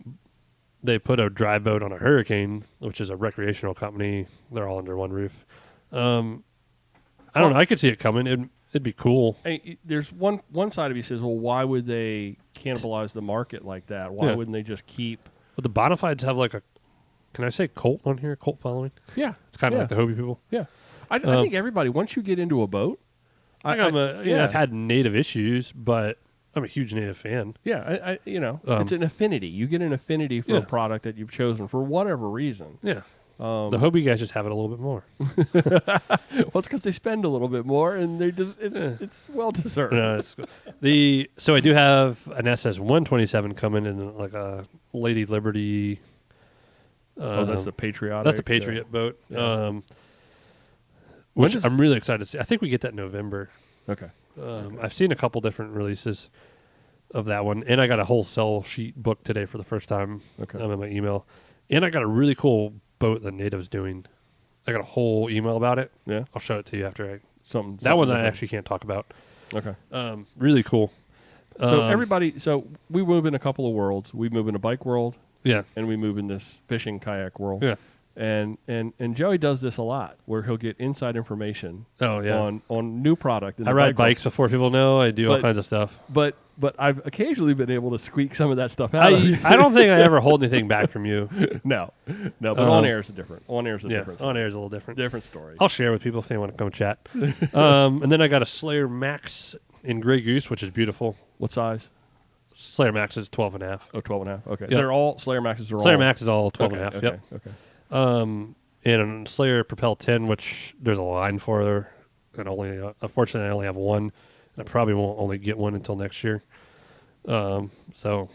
they put a dry boat on a Hurricane, which is a recreational company. They're all under one roof. I don't know. I could see it coming. It'd be cool. Hey, there's one side of you says, well, why would they cannibalize the market like that? Why wouldn't they just keep? But the Bonafides have like a, can I say cult on here? Cult following? Yeah. It's kind of like the Hobie people. Yeah. I think everybody, once you get into a boat. I've had Native issues, but I'm a huge Native fan. Yeah. It's an affinity. You get an affinity for a product that you've chosen for whatever reason. Yeah. The Hobie guys just have it a little bit more. Well, it's because they spend a little bit more, and they just it's well deserved. No, so I do have an SS 127 coming in, like a Lady Liberty. That's the Patriotic. That's the Patriot boat. Yeah. Which I'm really excited to see. I think we get that in November. Okay. I've seen a couple different releases of that one, and I got a whole sell sheet book today for the first time. Okay. In my email, and I got a really cool boat that Native's doing. I got a whole email about it. Yeah, I'll show it to you after something that one I actually can't talk about. Okay. Really cool. So we move in a couple of worlds. We move in a bike world. Yeah. And we move in this fishing kayak world. Yeah. And Joey does this a lot, where he'll get inside information. Oh yeah. On new product. I ride bikes before people know. I do all kinds of stuff. But I've occasionally been able to squeak some of that stuff out. I don't think I ever hold anything back from you. No. But on air is different. On air is a different. On air is a little different. Different story. I'll share with people if they want to come chat. And then I got a Slayer Max in Gray Goose, which is beautiful. What size? Slayer Max is 12.5. Oh, 12.5. Okay. Yep. They're all Slayer Maxes are all. Slayer Max is all 12.5. Okay. Yep. Okay. And a Slayer Propel 10, which there's a line for there, and unfortunately I only have one, and I probably won't only get one until next year. So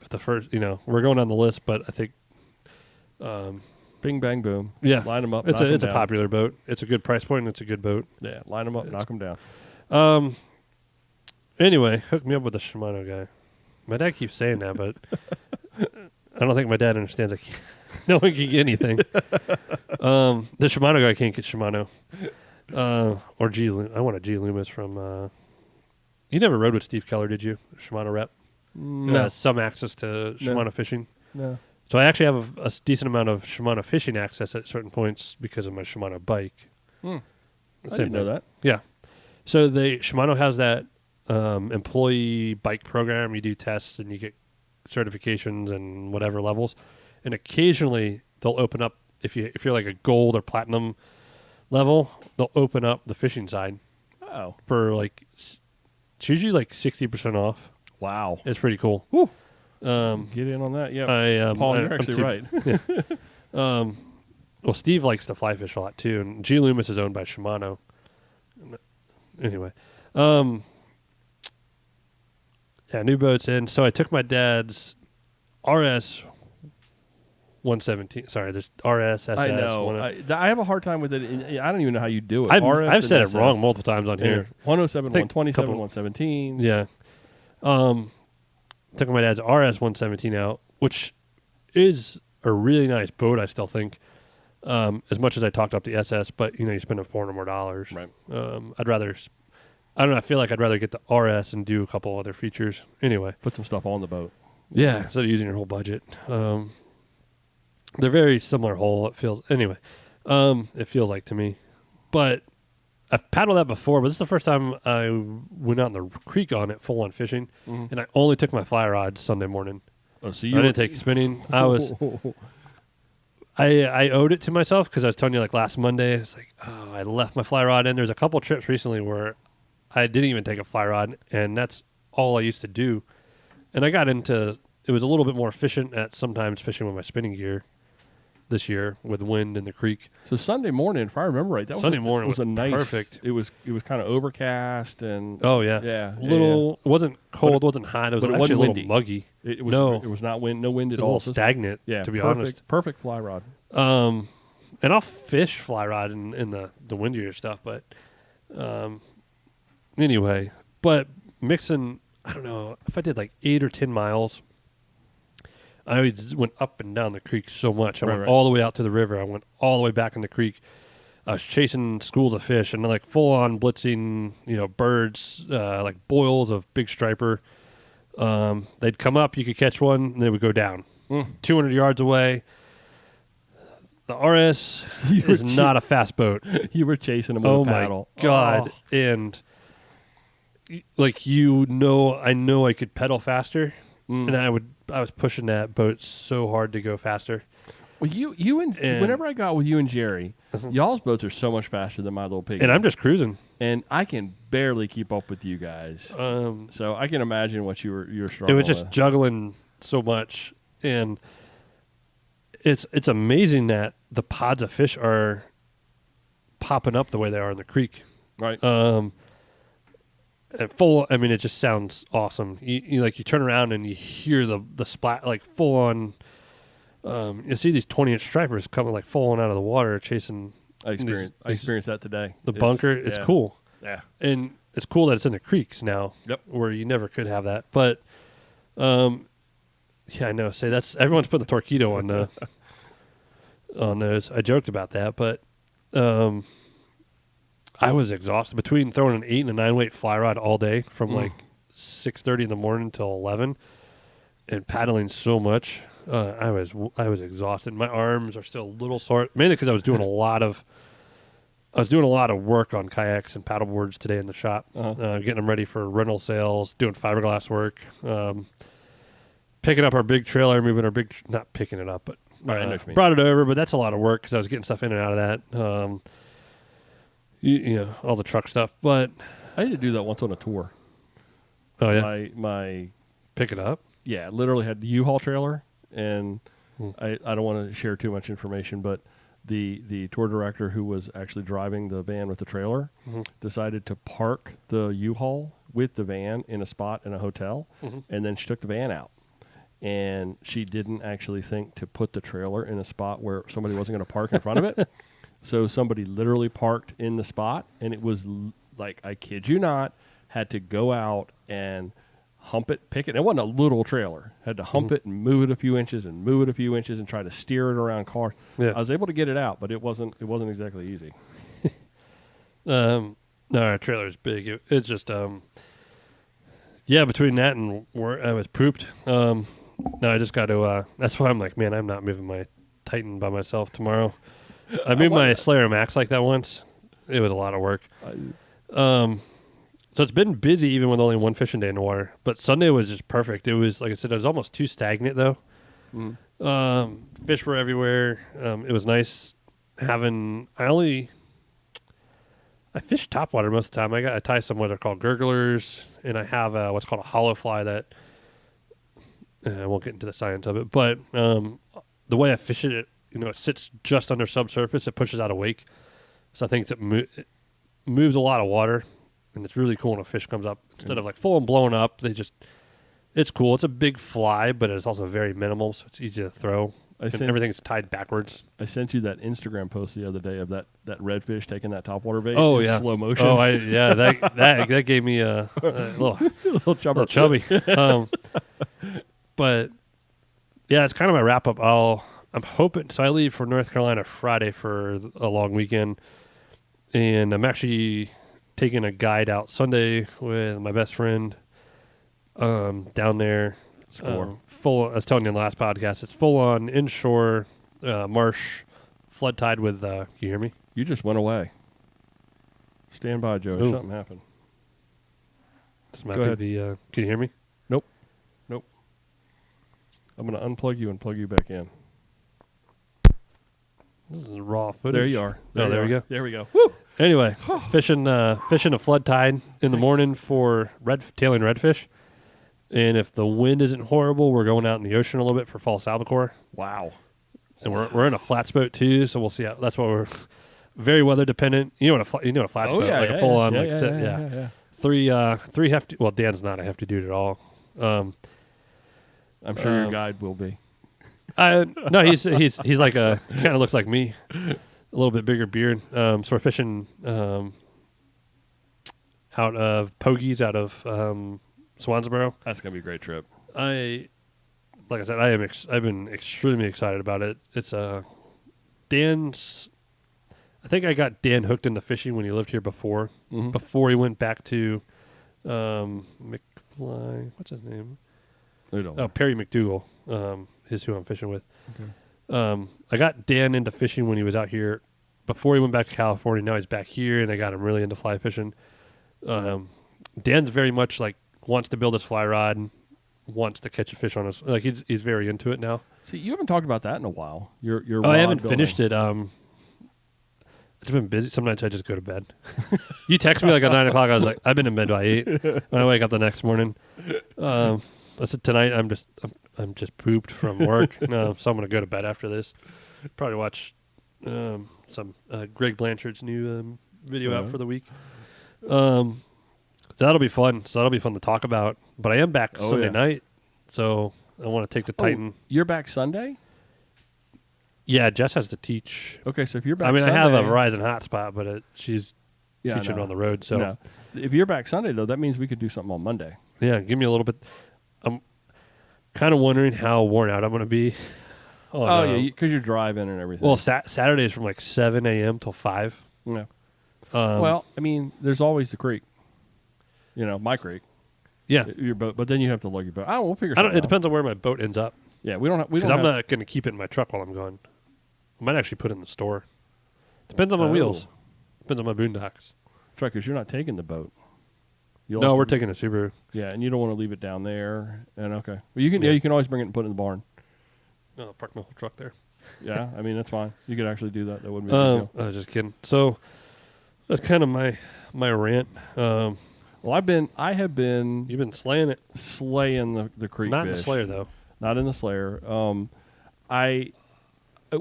if the first, we're going on the list, but I think, bing bang boom. Yeah, line them up. It's a popular boat. It's a good price point. And it's a good boat. Yeah, line them up, knock them down. Anyway, hook me up with the Shimano guy. My dad keeps saying that, but I don't think my dad understands. No one can get anything. The Shimano guy can't get Shimano. Or G. I want a G Loomis from. You never rode with Steve Keller, did you? Shimano rep. No. Some access to Shimano fishing. No. So I actually have a decent amount of Shimano fishing access at certain points because of my Shimano bike. I didn't know that. Yeah. So Shimano has that employee bike program. You do tests and you get certifications and whatever levels. And occasionally they'll open up if you're like a gold or platinum level, they'll open up the fishing side. Oh. For like it's usually like 60% off. Wow. It's pretty cool. Woo. Get in on that. Yeah. Paul, you're actually right. Yeah. Well, Steve likes to fly fish a lot too, and G Loomis is owned by Shimano. Anyway, yeah, new boats in. So I took my dad's RS 117. Sorry, there's RS, SS. I know. I have a hard time with it. I don't even know how you do it. I've said it wrong multiple times on here. 107, 127, 117. Yeah. Took my dad's RS 117 out, which is a really nice boat, I still think. As much as I talked up the SS, but you spend $400 more. Right. I'd rather, I don't know. I feel like I'd rather get the RS and do a couple other features. Anyway, put some stuff on the boat. Yeah, instead of using your whole budget. They're very similar hull. It feels like to me, but I've paddled that before. But this is the first time I went out in the creek on it, full on fishing, and I only took my fly rod Sunday morning. Oh, so I didn't take spinning. I owed it to myself because I was telling you like last Monday, it's like, oh, I left my fly rod in. There's a couple trips recently where I didn't even take a fly rod, and that's all I used to do. And I got into it was a little bit more efficient at sometimes fishing with my spinning gear this year with wind in the creek. So Sunday morning, if I remember right, that Sunday morning was a nice perfect. It was kind of overcast and yeah. It wasn't cold, it wasn't hot. It was actually a little muggy. It was not wind, no wind at all. It was a little stagnant. Yeah, to be honest. Perfect fly rod. And I'll fish fly rod in the windier stuff, but anyway, but mixing, I don't know if I did like 8 or 10 miles. I just went up and down the creek so much. I went all the way out to the river. I went all the way back in the creek. I was chasing schools of fish and like full on blitzing, birds, like boils of big striper. They'd come up, you could catch one, and they would go down. 200 yards away. The RS is not a fast boat. You were chasing them with a paddle. Oh my God. Oh. And like, I know I could pedal faster, and I was pushing that boat so hard to go faster. Well, you and whenever I got with you and Jerry, y'all's boats are so much faster than my little pig. And I'm just cruising. And I can barely keep up with you guys. So I can imagine what you were struggling. It was just juggling so much, and it's amazing that the pods of fish are popping up the way they are in the creek. Right. It just sounds awesome. You turn around and you hear the splat, like full on. You see these 20-inch stripers coming like full on out of the water, chasing. I experienced that today. The bunker. It's cool. Yeah. And it's cool that it's in the creeks now. Yep. Where you never could have that, but yeah, I know. Say that's everyone's put the Torpedo on on those. I joked about that, but I was exhausted between throwing an 8 and a 9 weight fly rod all day from like 6:30 in the morning till 11, and paddling so much. I was exhausted. My arms are still a little sore, mainly because I was doing a lot of work on kayaks and paddle boards today in the shop, getting them ready for rental sales, doing fiberglass work, picking up our big trailer, moving our big not picking it up, but brought it over. But that's a lot of work because I was getting stuff in and out of that. All the truck stuff. But I had to do that once on a tour. Oh yeah, my pick it up. Yeah, literally had the U-Haul trailer, and I don't want to share too much information, but the tour director who was actually driving the van with the trailer decided to park the U-Haul with the van in a spot in a hotel, and then she took the van out. And she didn't actually think to put the trailer in a spot where somebody wasn't going to park in front of it. So somebody literally parked in the spot, and it was like, I kid you not, had to go out and hump it, pick it. It wasn't a little trailer. Had to hump it and move it a few inches and move it a few inches and try to steer it around cars. Yeah. I was able to get it out, but it wasn't exactly easy. No, our trailer is big. It's just between that and where I was pooped. No, I just got to. That's why I'm like, man, I'm not moving my Titan by myself tomorrow. I moved my Slayer Max like that once. It was a lot of work. So it's been busy even with only one fishing day in the water. But Sunday was just perfect. It was, like I said, it was almost too stagnant, though. Fish were everywhere. It was nice having... I fish topwater most of the time. I tie some what are called gurglers, and I have what's called a hollow fly that... I won't get into the science of it, but the way I fish it, it sits just under subsurface. It pushes out a wake. So I think it moves a lot of water. And it's really cool when a fish comes up. Instead of like full and blown up, it's cool. It's a big fly, but it's also very minimal, so it's easy to throw. Everything's tied backwards. I sent you that Instagram post the other day of that redfish taking that topwater bait. Oh, yeah. Slow motion. Oh, that gave me a little chubby. But yeah, it's kind of my wrap up. I'm hoping, so I leave for North Carolina Friday for a long weekend, and I'm actually taking a guide out Sunday with my best friend down there. Full. I was telling you in the last podcast, it's full on inshore marsh flood tide with. Can you hear me? You just went away. Stand by, Joe. Ooh. Something happened. This might be the. Can you hear me? Nope. I'm going to unplug you and plug you back in. This is raw footage. There you are. There we go. There we go. Woo! Anyway, fishing a flood tide in the morning for tailing redfish. And if the wind isn't horrible, we're going out in the ocean a little bit for false albacore. Wow. And we're in a flats boat too, so we'll see. That's what we're very weather dependent. You know what a flats boat, like a full on yeah. Three hefty. Well, Dan's not a hefty dude at all. I'm sure your guide will be. No, he's like kind of looks like me, a little bit bigger beard. So we're fishing out of Pogies, out of Swansboro. That's gonna be a great trip. Like I said, I've been extremely excited about it. It's Dan's. I think I got Dan hooked into fishing when he lived here before. Mm-hmm. Before he went back to McFly. What's his name? Perry McDougal. Is who I'm fishing with. Okay. I got Dan into fishing when he was out here before he went back to California. Now he's back here, and I got him really into fly fishing. Dan's very much like wants to build his fly rod, wants to catch a fish on his. Like he's very into it now. See, you haven't talked about that in a while. Your I haven't finished it. It's been busy. Some nights I just go to bed. You text me like at 9 o'clock. I was like, I've been in bed by 8. When I wake up the next morning, I said tonight I'm just pooped from work. So I'm gonna go to bed after this. Probably watch some Greg Blanchard's new video out for the week. So that'll be fun. So that'll be fun to talk about. But I am back Sunday night, so I want to take the Titan. You're back Sunday? Yeah, Jess has to teach. Okay, so if you're back, Sunday, I have a Verizon hotspot, but she's teaching on the road. So if you're back Sunday though, that means we could do something on Monday. Yeah, give me a little bit. I'm kind of wondering how worn out I'm going to be. Yeah, because you're driving and everything. Well, Saturdays from like 7 a.m. till 5. Yeah. Well, I mean, there's always the creek. My creek. Yeah. Your boat, but then you have to lug your boat. We'll figure something out. It depends on where my boat ends up. Yeah, we don't have. Because I'm not going to keep it in my truck while I'm gone. I might actually put it in the store. Depends on my wheels. Depends on my boondocks. Right, because you're not taking the boat. No, we're taking a Subaru. Yeah, and you don't want to leave it down there. And okay, well, you can. Yeah, you can always bring it and put it in the barn. No, I'll park my whole truck there. Yeah, I mean that's fine. You could actually do that. That wouldn't be a big deal. I was just kidding. So that's kind of my rant. Well, I have been. You've been slaying it. Slaying the creek. Not fish. in the Slayer though. Not in the Slayer.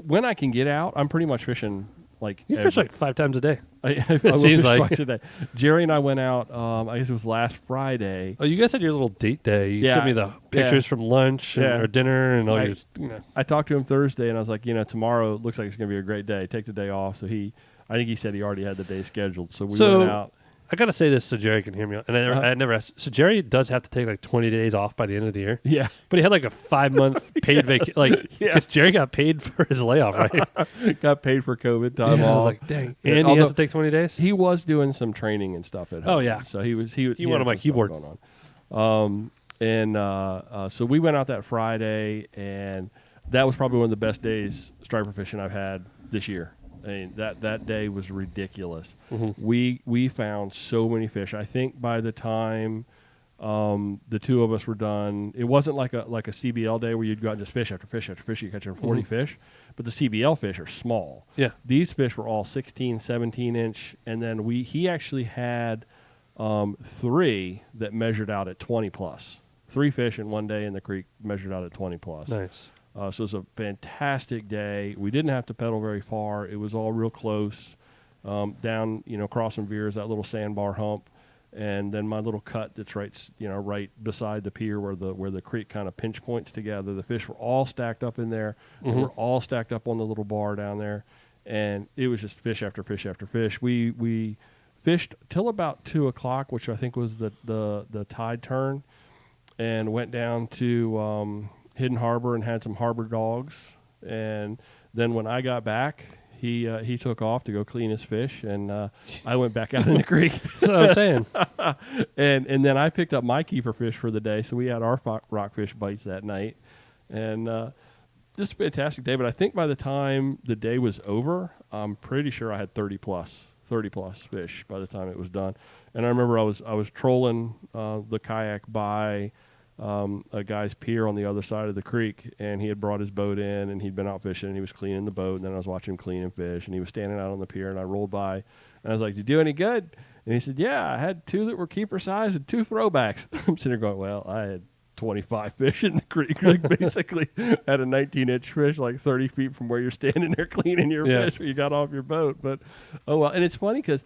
When I can get out, I'm pretty much fishing like. You fish like 5 times a day. It seems like twice a day. Jerry and I went out. I guess it was last Friday. Oh, you guys had your little date day. You sent me the pictures from lunch or dinner and all your. I talked to him Thursday and I was like, tomorrow looks like it's going to be a great day. Take the day off. So I think he said he already had the day scheduled. So we went out. I gotta say this so Jerry can hear me. And I never asked. So Jerry does have to take like 20 days off by the end of the year. Yeah. But he had like a 5-month paid vacation. Like, because Jerry got paid for his layoff, right? Got paid for COVID time off. I was like, dang. And he has to take 20 days? He was doing some training and stuff at home. Oh, yeah. So he wanted my keyboard. Going on. So we went out that Friday, and that was probably one of the best days striper fishing I've had this year. I mean, that day was ridiculous. Mm-hmm. We found so many fish. I think by the time the two of us were done, it wasn't like a CBL day where you'd go out and just fish after fish after fish. You catch 40 fish, but the CBL fish are small. Yeah. These fish were all 16, 17 inch, and then he actually had 3 that measured out at 20 plus. 3 fish in one day in the creek measured out at 20 plus. Nice. So it was a fantastic day. We didn't have to pedal very far. It was all real close. Down, crossing Veers, that little sandbar hump, and then my little cut that's right beside the pier where the creek kind of pinch points together. The fish were all stacked up in there. They were all stacked up on the little bar down there, and it was just fish after fish after fish. We fished till about 2:00, which I think was the tide turn, and went down to Hidden Harbor and had some harbor dogs. And then when I got back, he took off to go clean his fish, and I went back out in the creek. That's what I'm saying. and then I picked up my keeper fish for the day, so we had our rockfish bites that night, and just a fantastic day. But I think by the time the day was over, I'm pretty sure I had 30 plus fish by the time it was done. And I remember I was trolling the kayak by a guy's pier on the other side of the creek, and he had brought his boat in, and he'd been out fishing, and he was cleaning the boat, and then I was watching him cleaning fish, and he was standing out on the pier, and I rolled by, and I was like, "Did you do any good?" And he said, "Yeah, I had 2 that were keeper size and 2 throwbacks." I'm sitting there going, well, I had 25 fish in the creek, like basically had a 19-inch fish like 30 feet from where you're standing there cleaning your fish when you got off your boat. But oh well. And it's funny because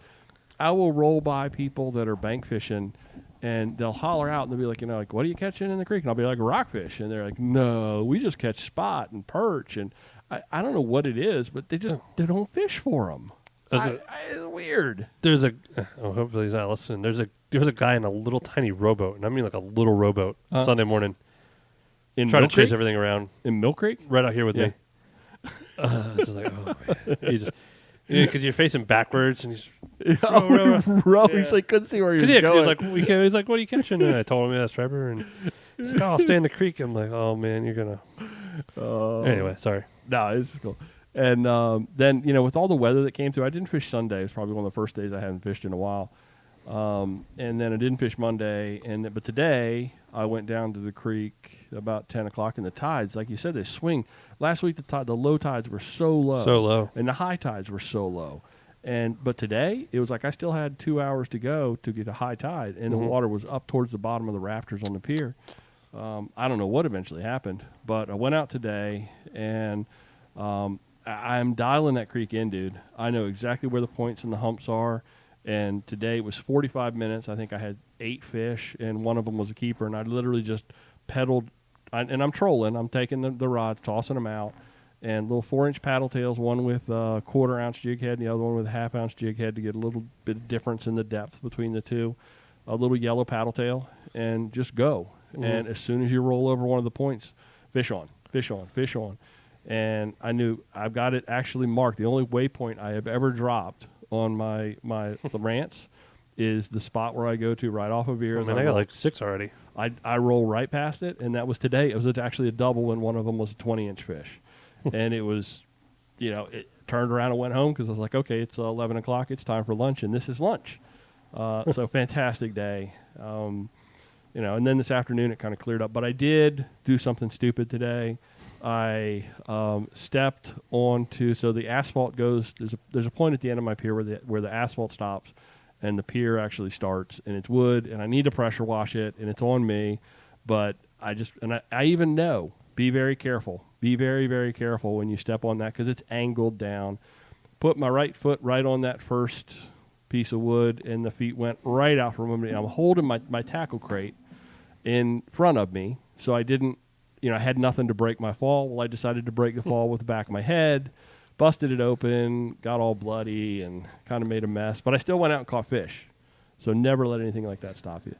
I will roll by people that are bank fishing, and they'll holler out, and they'll be like, "What are you catching in the creek?" And I'll be like, "Rockfish." And they're like, "No, we just catch spot and perch." And I don't know what it is, but they don't fish for them. It's weird. There's hopefully he's not listening. There was a guy in a little tiny rowboat, and I mean like a little rowboat, Sunday morning, trying to chase everything around in Mill Creek, right out here with me. It's just like, oh man, because you're facing backwards, and he's row. He's like couldn't see where he was going. He's like, "What are you catching?" And I told him, "Yeah, striper." And he's like, "Oh, I'll stay in the creek." I'm like, "Oh man, you're gonna." Anyway, sorry. No, it's cool. And then with all the weather that came through, I didn't fish Sunday. It's probably one of the first days I hadn't fished in a while. And then I didn't fish Monday, but today I went down to the creek about 10 o'clock, and the tides, like you said, they swing. Last week the low tides were so low, and the high tides were so low. But today it was like I still had 2 hours to go to get a high tide, and the water was up towards the bottom of the rafters on the pier. I don't know what eventually happened, but I went out today, and I'm dialing that creek in, dude. I know exactly where the points and the humps are. And today it was 45 minutes. I think I had 8 fish, and one of them was a keeper. And I literally just pedaled, and I'm trolling. I'm taking the rods, tossing them out, and little 4-inch paddle tails, one with a 1/4-ounce jig head and the other one with a 1/2-ounce jig head to get a little bit of difference in the depth between the two. A little yellow paddle tail, and just go. And as soon as you roll over one of the points, fish on, fish on, fish on. And I knew I've got it actually marked. The only waypoint I have ever dropped on my rants is the spot where I go to right off of Veers. I got like 6 already. I roll right past it, and that was today. It was actually a double, and one of them was a 20-inch fish. And it was, it turned around and went home because I was like, okay, it's 11 o'clock. It's time for lunch, and this is lunch. So fantastic day. And then this afternoon it kind of cleared up. But I did do something stupid today. I stepped onto, so the asphalt goes, there's a point at the end of my pier where the asphalt stops and the pier actually starts, and it's wood, and I need to pressure wash it, and it's on me, but I even know, be very careful. Be very, very careful when you step on that because it's angled down. Put my right foot right on that first piece of wood, and the feet went right out from under me. I'm holding my tackle crate in front of me, so I didn't, I had nothing to break my fall. Well, I decided to break the fall with the back of my head, busted it open, got all bloody, and kind of made a mess. But I still went out and caught fish. So never let anything like that stop you.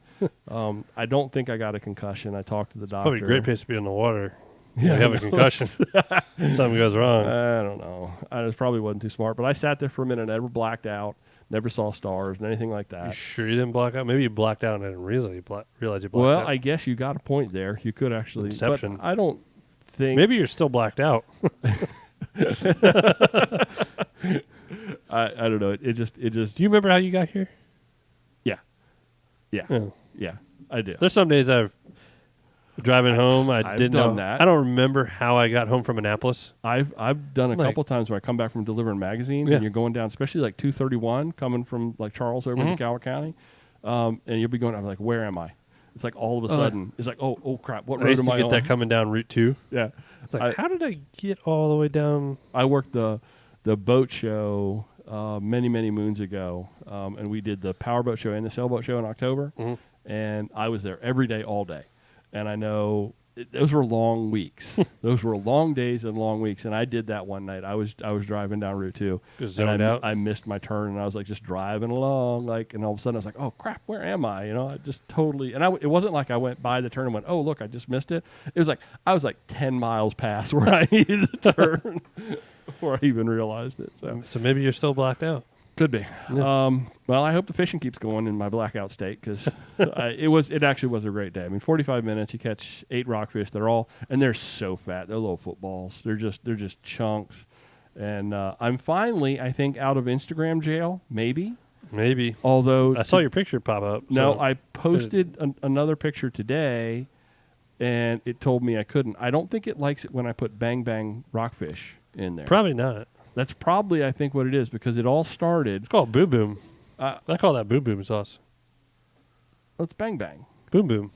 I don't think I got a concussion. I talked to the doctor. Probably a great place to be in the water. Yeah, you have a concussion. Something goes wrong. I don't know. I just probably wasn't too smart. But I sat there for a minute, never blacked out, never saw stars, and anything like that. You sure you didn't black out? Maybe you blacked out and didn't realize you blacked out. Well, I guess you got a point there. You could actually. Inception. But I don't think. Maybe you're still blacked out. I don't know. It just. Do you remember how you got here? Yeah. Oh. Yeah, I do. There's some days I've driving home. I've didn't done know. that. I don't remember how I got home from Annapolis. I've done a couple times where I come back from delivering magazines and you're going down, especially like 231, coming from like Charles over to Kayak County, and you'll be going. I'm like, where am I? It's like all of a sudden, it's like, oh crap, what road am I on? I used to get that coming down Route 2. Yeah, it's like, how did I get all the way down? I worked the boat show many moons ago, and we did the powerboat show and the sailboat show in October, and I was there every day, all day, and I know those were long weeks. Those were long days and long weeks, and I did that one night. I was driving down Route 2, and I missed my turn, and I was like just driving along, like, and all of a sudden I was like, oh crap, where am I? You know, I just totally, and it wasn't like I went by the turn and went, oh look, I just missed it. It was like I was like 10 miles past where I needed to turn before I even realized it. So maybe you're still blacked out. Could be. Yeah. Well, I hope the fishing keeps going in my blackout state because it actually was a great day. I mean, 45 minutes, you catch 8 rockfish. And they're so fat. They're little footballs. They're just chunks. And I'm finally, I think, out of Instagram jail. Maybe. Although I saw your picture pop up. No, I posted another picture today, and it told me I couldn't. I don't think it likes it when I put bang bang rockfish in there. Probably not. That's probably, I think, what it is, because it all started. It's called Boom Boom. I call that Boom Boom sauce. Oh, it's Bang Bang. Boom Boom.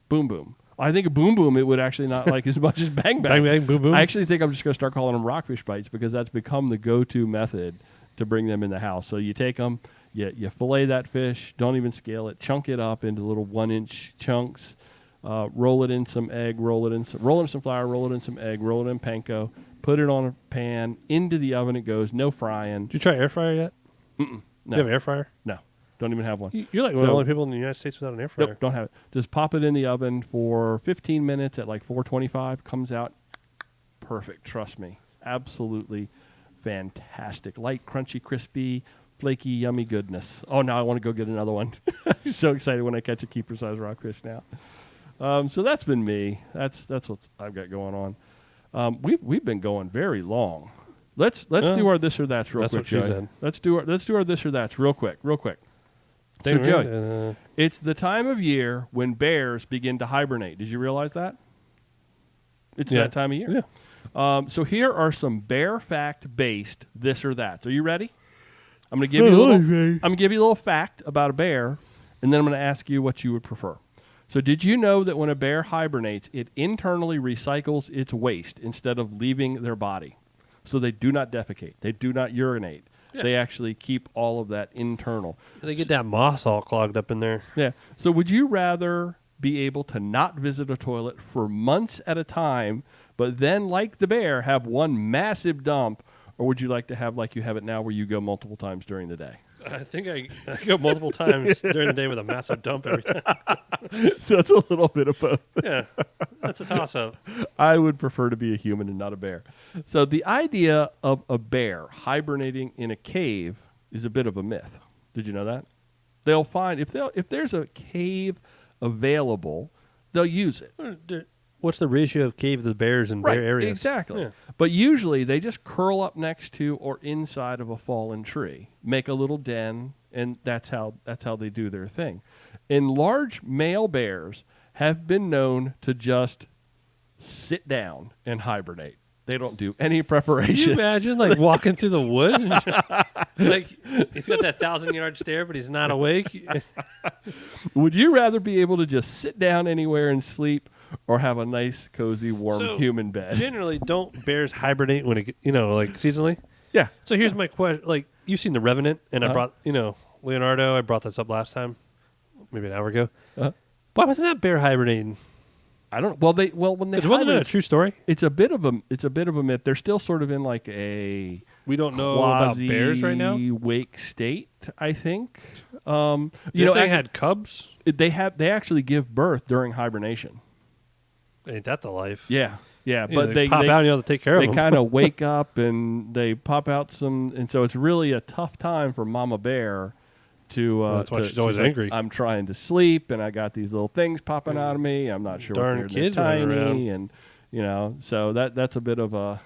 Boom Boom. I think a Boom Boom it would actually not like as much as Bang Bang. Bang Bang, Boom Boom. I actually think I'm just going to start calling them rockfish bites because that's become the go-to method to bring them in the house. So you take them, you fillet that fish, don't even scale it, chunk it up into little 1-inch chunks, roll it in some egg, roll it in some flour, roll it in some egg, roll it in panko, put it on a pan, into the oven it goes, no frying. Did you try air fryer yet? No. You have an air fryer? No, don't even have one. You're like one of the only people in the United States without an air fryer. Nope, don't have it. Just pop it in the oven for 15 minutes at like 425. Comes out perfect. Trust me. Absolutely fantastic. Light, crunchy, crispy, flaky, yummy goodness. Oh, now I want to go get another one. I'm so excited when I catch a keeper-sized rockfish now. So that's been me. That's what I've got going on. We've been going very long. Let's do our this or that's real quick, Joey. Let's do our this or that's real quick. So, Joey, it's the time of year when bears begin to hibernate. Did you realize that? It's that time of year. Yeah. So here are some bear fact-based this or that. Are you ready? I'm going to give you a little fact about a bear, and then I'm going to ask you what you would prefer. So did you know that when a bear hibernates, it internally recycles its waste instead of leaving their body? So they do not defecate. They do not urinate. Yeah. They actually keep all of that internal. They get that moss all clogged up in there. Yeah. So would you rather be able to not visit a toilet for months at a time, but then, like the bear, have one massive dump, or would you like to have like you have it now where you go multiple times during the day? I think I go multiple times during the day with a massive dump every time. So it's a little bit of both. Yeah, that's a toss-up. I would prefer to be a human and not a bear. So the idea of a bear hibernating in a cave is a bit of a myth. Did you know that? They'll find if there's a cave available, they'll use it. What's the ratio of cave to the bears in bear areas? Exactly. Yeah. But usually they just curl up next to or inside of a fallen tree, make a little den, and that's how they do their thing. And large male bears have been known to just sit down and hibernate. They don't do any preparation. Can you imagine like walking through the woods? And like he's got that 1,000-yard stare, but he's not awake. Would you rather be able to just sit down anywhere and sleep, or have a nice, cozy, warm human bed? Generally, don't bears hibernate when it, like seasonally? Yeah. So here's my question: like you've seen The Revenant, and I brought Leonardo. I brought this up last time, maybe an hour ago. Why wasn't that bear hibernating? I don't. When they wasn't it a true story? It's a bit of a myth. They're still sort of in like a We don't know about bears right now. Wake State, I think. They had cubs. They actually give birth during hibernation. Ain't that the life? Yeah, Yeah, but they pop out and you have to take care of them. They kind of wake up and they pop out and so it's really a tough time for Mama Bear to. That's why she's always angry. I'm trying to sleep and I got these little things popping out of me. I'm not sure. Darn what kids they're running tiny around. and so that's a bit of a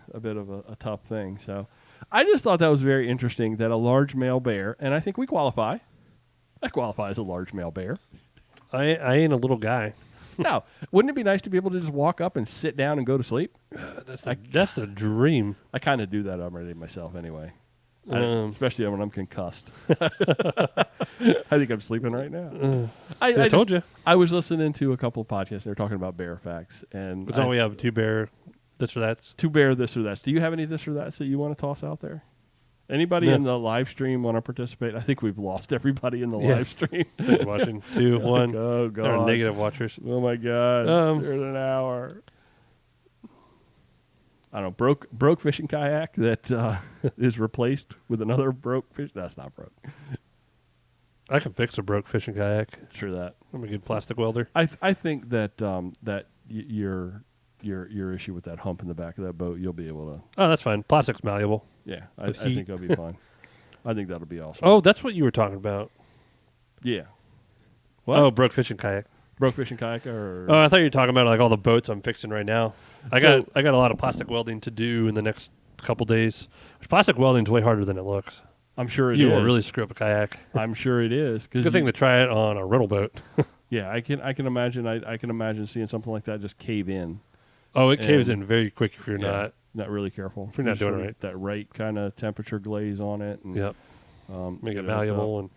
tough thing. So I just thought that was very interesting that a large male bear, and I think we qualify. I qualify as a large male bear. I ain't a little guy. Now, wouldn't it be nice to be able to just walk up and sit down and go to sleep? That's the dream. I kind of do that already myself anyway. Especially when I'm concussed. I think I'm sleeping right now. I told you. I was listening to a couple of podcasts. And they were talking about bear facts. And It's all we have, 2 bear this or that's. 2 bear this or that's. Do you have any this or that's that you want to toss out there? Anybody in the live stream want to participate? I think we've lost everybody in the live stream. Watching 2, 1. Oh, God. They're negative watchers. Oh, my God. There's an hour. I don't know, broke fishing kayak that is replaced with another broke fish. That's not broke. I can fix a broke fishing kayak. True that. I'm a good plastic welder. I think that your issue with that hump in the back of that boat, you'll be able to. Oh, that's fine. Plastic's malleable. Yeah, I think it'll be fine. I think that'll be awesome. Oh, that's what you were talking about. Yeah. What? Oh, broke fishing kayak. Broke fishing kayak or? Oh, I thought you were talking about like all the boats I'm fixing right now. I got a lot of plastic welding to do in the next couple days. Plastic welding's way harder than it looks. I'm sure it is. You will really screw up a kayak. I'm sure it is. It's a good thing to try it on a rental boat. Yeah, I can imagine. I can imagine seeing something like that just cave in. Oh, it caves in very quick if you're not really careful. If you're not doing it right. That right kind of temperature glaze on it. And, yep. Make it malleable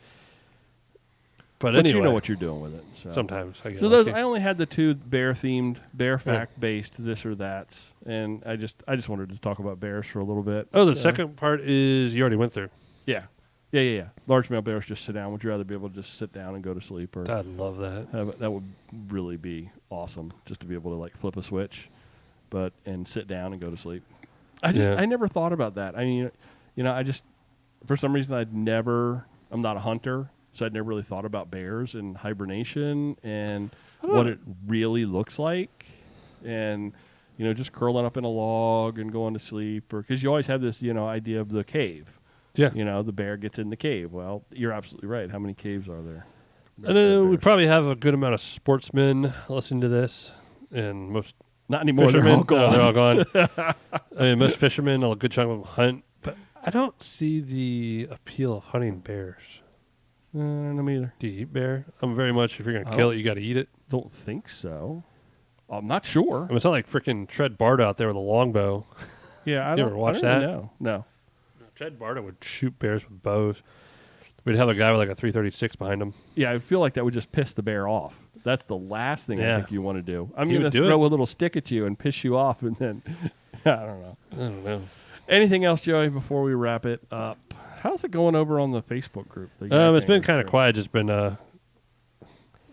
But anyway, you know what you're doing with it. So. Sometimes. I I only had the 2 bear themed, bear fact based this or that's, and I just wanted to talk about bears for a little bit. Oh, the second part is you already went through. Yeah. Large male bears just sit down. Would you rather be able to just sit down and go to sleep, or I'd love that. that would really be awesome, just to be able to like flip a switch, and sit down and go to sleep. I never thought about that. I mean, I just for some reason I'm not a hunter. So I'd never really thought about bears and hibernation and what it really looks like, and just curling up in a log and going to sleep, or because you always have this idea of the cave. Yeah, the bear gets in the cave. Well, you're absolutely right. How many caves are there? We probably have a good amount of sportsmen listening to this, and most not anymore. Fishermen, they're all gone. I mean, most fishermen, a good chunk of them hunt, but I don't see the appeal of hunting bears. No, me either. Do you eat bear? I'm very much, if you're going to kill it, you got to eat it. Don't think so. I'm not sure. I mean, it's not like freaking Tread Barta out there with a longbow. Yeah, you ever watch that? No. Tread Barta would shoot bears with bows. We'd have a guy with like a 336 behind him. Yeah, I feel like that would just piss the bear off. That's the last thing I think you want to do. I'm going to throw a little stick at you and piss you off, and then I don't know. Anything else, Joey, before we wrap it up? How's it going over on the Facebook group? It's been kind of quiet. Just been I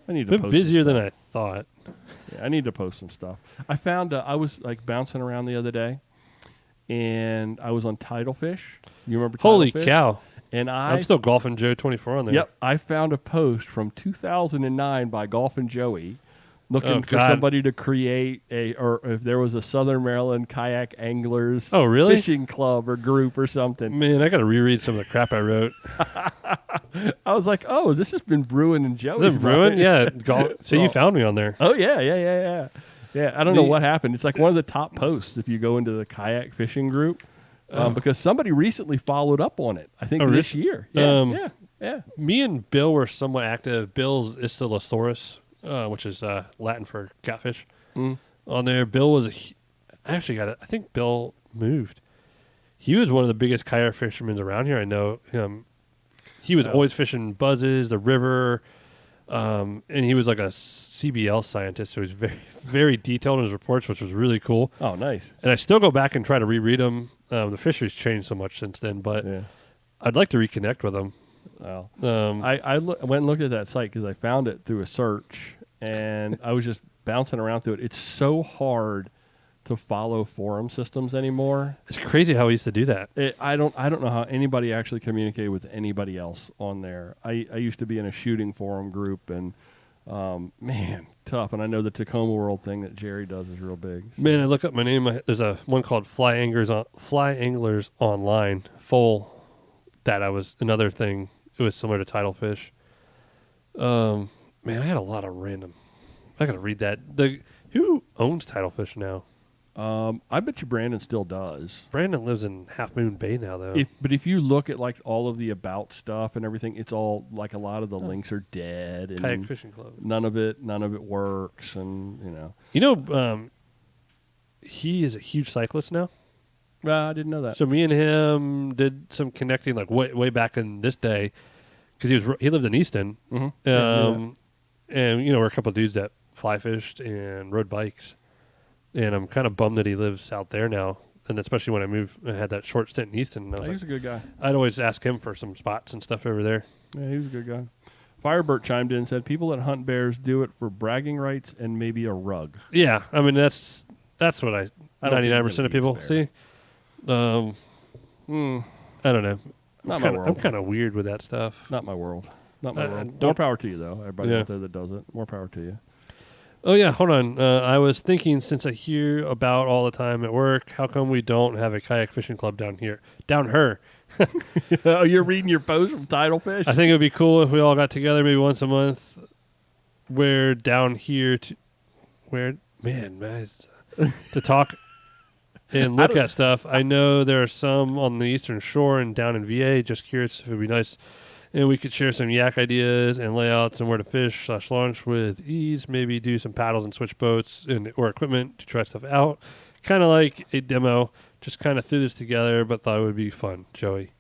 need to been busier than I thought. Yeah, I need to post some stuff. I found I was like bouncing around the other day, and I was on Fish. You remember? Holy Fish? Cow! And I'm still golfing Joe 24 on there. Yep, I found a post from 2009 by Golfin' Joey, looking for somebody to create or if there was a Southern Maryland kayak anglers fishing club or group or something. Man, I got to reread some of the crap I wrote. I was like, oh, this has been brewing in Joey's Is it brewing? Yeah. You found me on there. Oh, yeah. Yeah, I don't know what happened. It's like one of the top posts if you go into the kayak fishing group because somebody recently followed up on it, I think this year. Yeah. Me and Bill were somewhat active. Bill's Istilosaurus, which is Latin for catfish. On there, Bill was I think Bill moved. He was one of the biggest kayak fishermen around here. I know him. He was always fishing buzzes, the river, and he was like a CBL scientist, so he was very, very detailed in his reports, which was really cool. Oh, nice. And I still go back and try to reread them. The fishery's changed so much since then, but I'd like to reconnect with him. Well, I went and looked at that site because I found it through a search, and I was just bouncing around through it. It's so hard to follow forum systems anymore. It's crazy how we used to do that. I don't know how anybody actually communicated with anybody else on there. I used to be in a shooting forum group, and man, tough. And I know the Tacoma World thing that Jerry does is real big. So. Man, I look up my name. There's one called Fly Anglers Online. That I was another thing. It was similar to Titlefish. Man, I had a lot of random. I gotta read that. Who owns Titlefish now? I bet you Brandon still does. Brandon lives in Half Moon Bay now, though. But if you look at like all of the about stuff and everything, it's all like a lot of the links are dead. And Kayak Fishing Club. None of it works, and he is a huge cyclist now. I didn't know that. So me and him did some connecting like way back in this day, because he lived in Easton, Mm-hmm. And we're a couple of dudes that fly fished and rode bikes. And I'm kind of bummed that he lives out there now. And especially when I had that short stint in Easton. And I was He's a good guy. I'd always ask him for some spots and stuff over there. Yeah, he was a good guy. Firebird chimed in and said, people that hunt bears do it for bragging rights and maybe a rug. Yeah, I mean, that's what I don't 99% of people see. I don't know. I'm kind of weird with that stuff. Not my world. Not my world. More power to you, though. Everybody out there that does it. More power to you. Oh, yeah, hold on. I was thinking, since I hear about all the time at work, how come we don't have a kayak fishing club down here? Down her. Oh, you're reading your post from Titlefish? I think it would be cool if we all got together maybe once a month. We're down here to talk and look at stuff. I know there are some on the Eastern Shore and down in VA. Just curious if it would be nice. And we could share some yak ideas and layouts and where to fish / launch with ease. Maybe do some paddles and switch boats or equipment to try stuff out. Kind of like a demo. Just kind of threw this together, but thought it would be fun. Joey.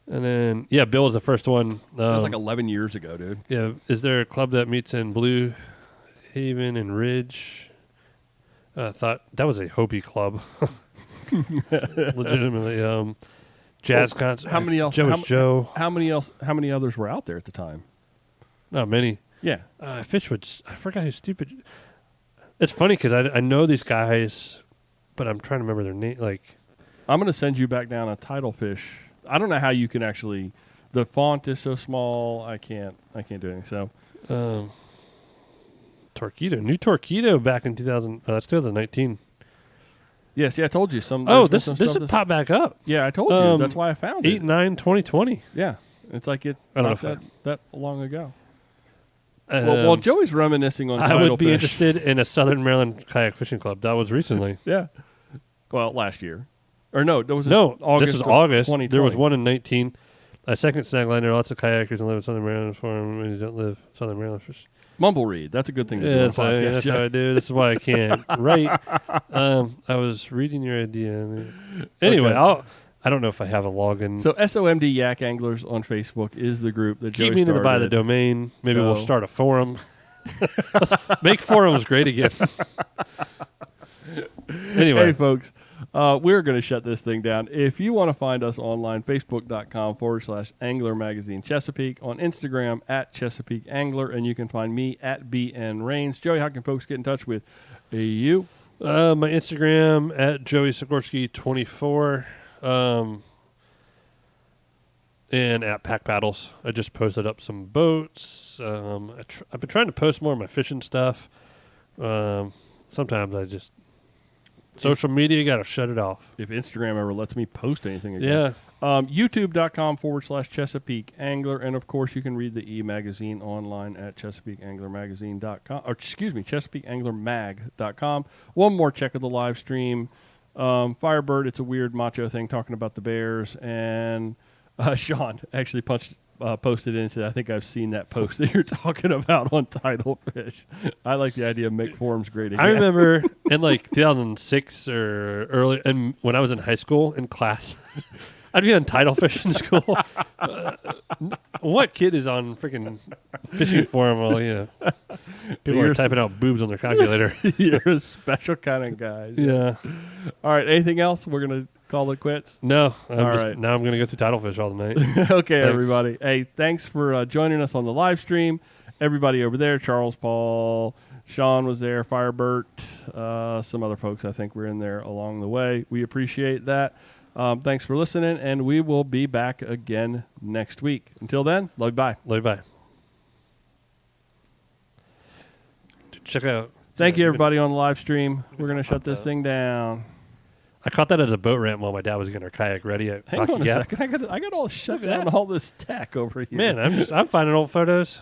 And then, Bill was the first one. That was like 11 years ago, dude. Yeah. Is there a club that meets in Blue Haven and Ridge? Thought that was a Hopi club. Legitimately. Jazz concert. How many else? Joe. How many others were out there at the time? Not many. Yeah. Fishwood. I forgot who's stupid. It's funny because I know these guys, but I'm trying to remember their name. Like, I'm going to send you back down a Titlefish. I don't know how you can actually. The font is so small. I can't do anything. So. New Torquedo back in 2000. That's 2019. Yes, I told you some. This has popped back up. Yeah, I told you. That's why I found it. 8/9/2020. Yeah, it's like it. I don't not know that long ago. Well, Joey's reminiscing on. I would be interested in a Southern Maryland kayak fishing club. That was recently. Yeah. Well, last year, or no, August. This is August. 2020. There was one in 19. A second snag line. There are lots of kayakers and live in Southern Maryland for them. When you don't live Southern Maryland fish. Mumble read. That's a good thing to do. That's how I do. This is why I can't write. I was reading your idea. Anyway, Okay. I don't know if I have a login. So SOMD Yak Anglers on Facebook is the group that Joey keep meaning to buy the started. domain. Maybe we'll start a forum. Let's make forums great again. Anyway, hey folks, we're going to shut this thing down. If you want to find us online, facebook.com/Angler Magazine Chesapeake, on Instagram @Chesapeake Angler, and you can find me @BN Rains. Joey, how can folks get in touch with you? My Instagram @JoeySikorsky24, and @Pack Paddles. I just posted up some boats. I've been trying to post more of my fishing stuff. Sometimes I just social media got to shut it off. If Instagram ever lets me post anything again. Yeah. YouTube.com/Chesapeake Angler. And, of course, you can read the e-magazine online at ChesapeakeAnglerMagazine.com. Or, ChesapeakeAnglerMag.com. One more check of the live stream. Firebird, it's a weird macho thing talking about the bears. And Sean actually posted in and said, I think I've seen that post that you're talking about on Titlefish. I like the idea of make forums great again. I remember in like 2006 or early, and when I was in high school in class, I'd be on Titlefish in school. What kid is on freaking fishing forum? Well, people are typing out boobs on their calculator. You're a special kind of guy. Yeah. All right. Anything else? We're going to call it quits? No. Right. Now I'm going to go through Titlefish all the night. Okay, Thanks. everybody. Hey, thanks for joining us on the live stream. everybody over there. Charles, Paul, Sean was there, Firebert, some other folks I think were in there along the way. We appreciate that. Thanks for listening, and we will be back again next week. Until then, love you, bye. Love you, bye. Check out. Thank you, everybody, on the live stream. We're going to shut this thing down. I caught that as a boat ramp while my dad was getting our kayak ready. Hang on a second. I got all shut down, all this tech over here. Man, I'm finding old photos.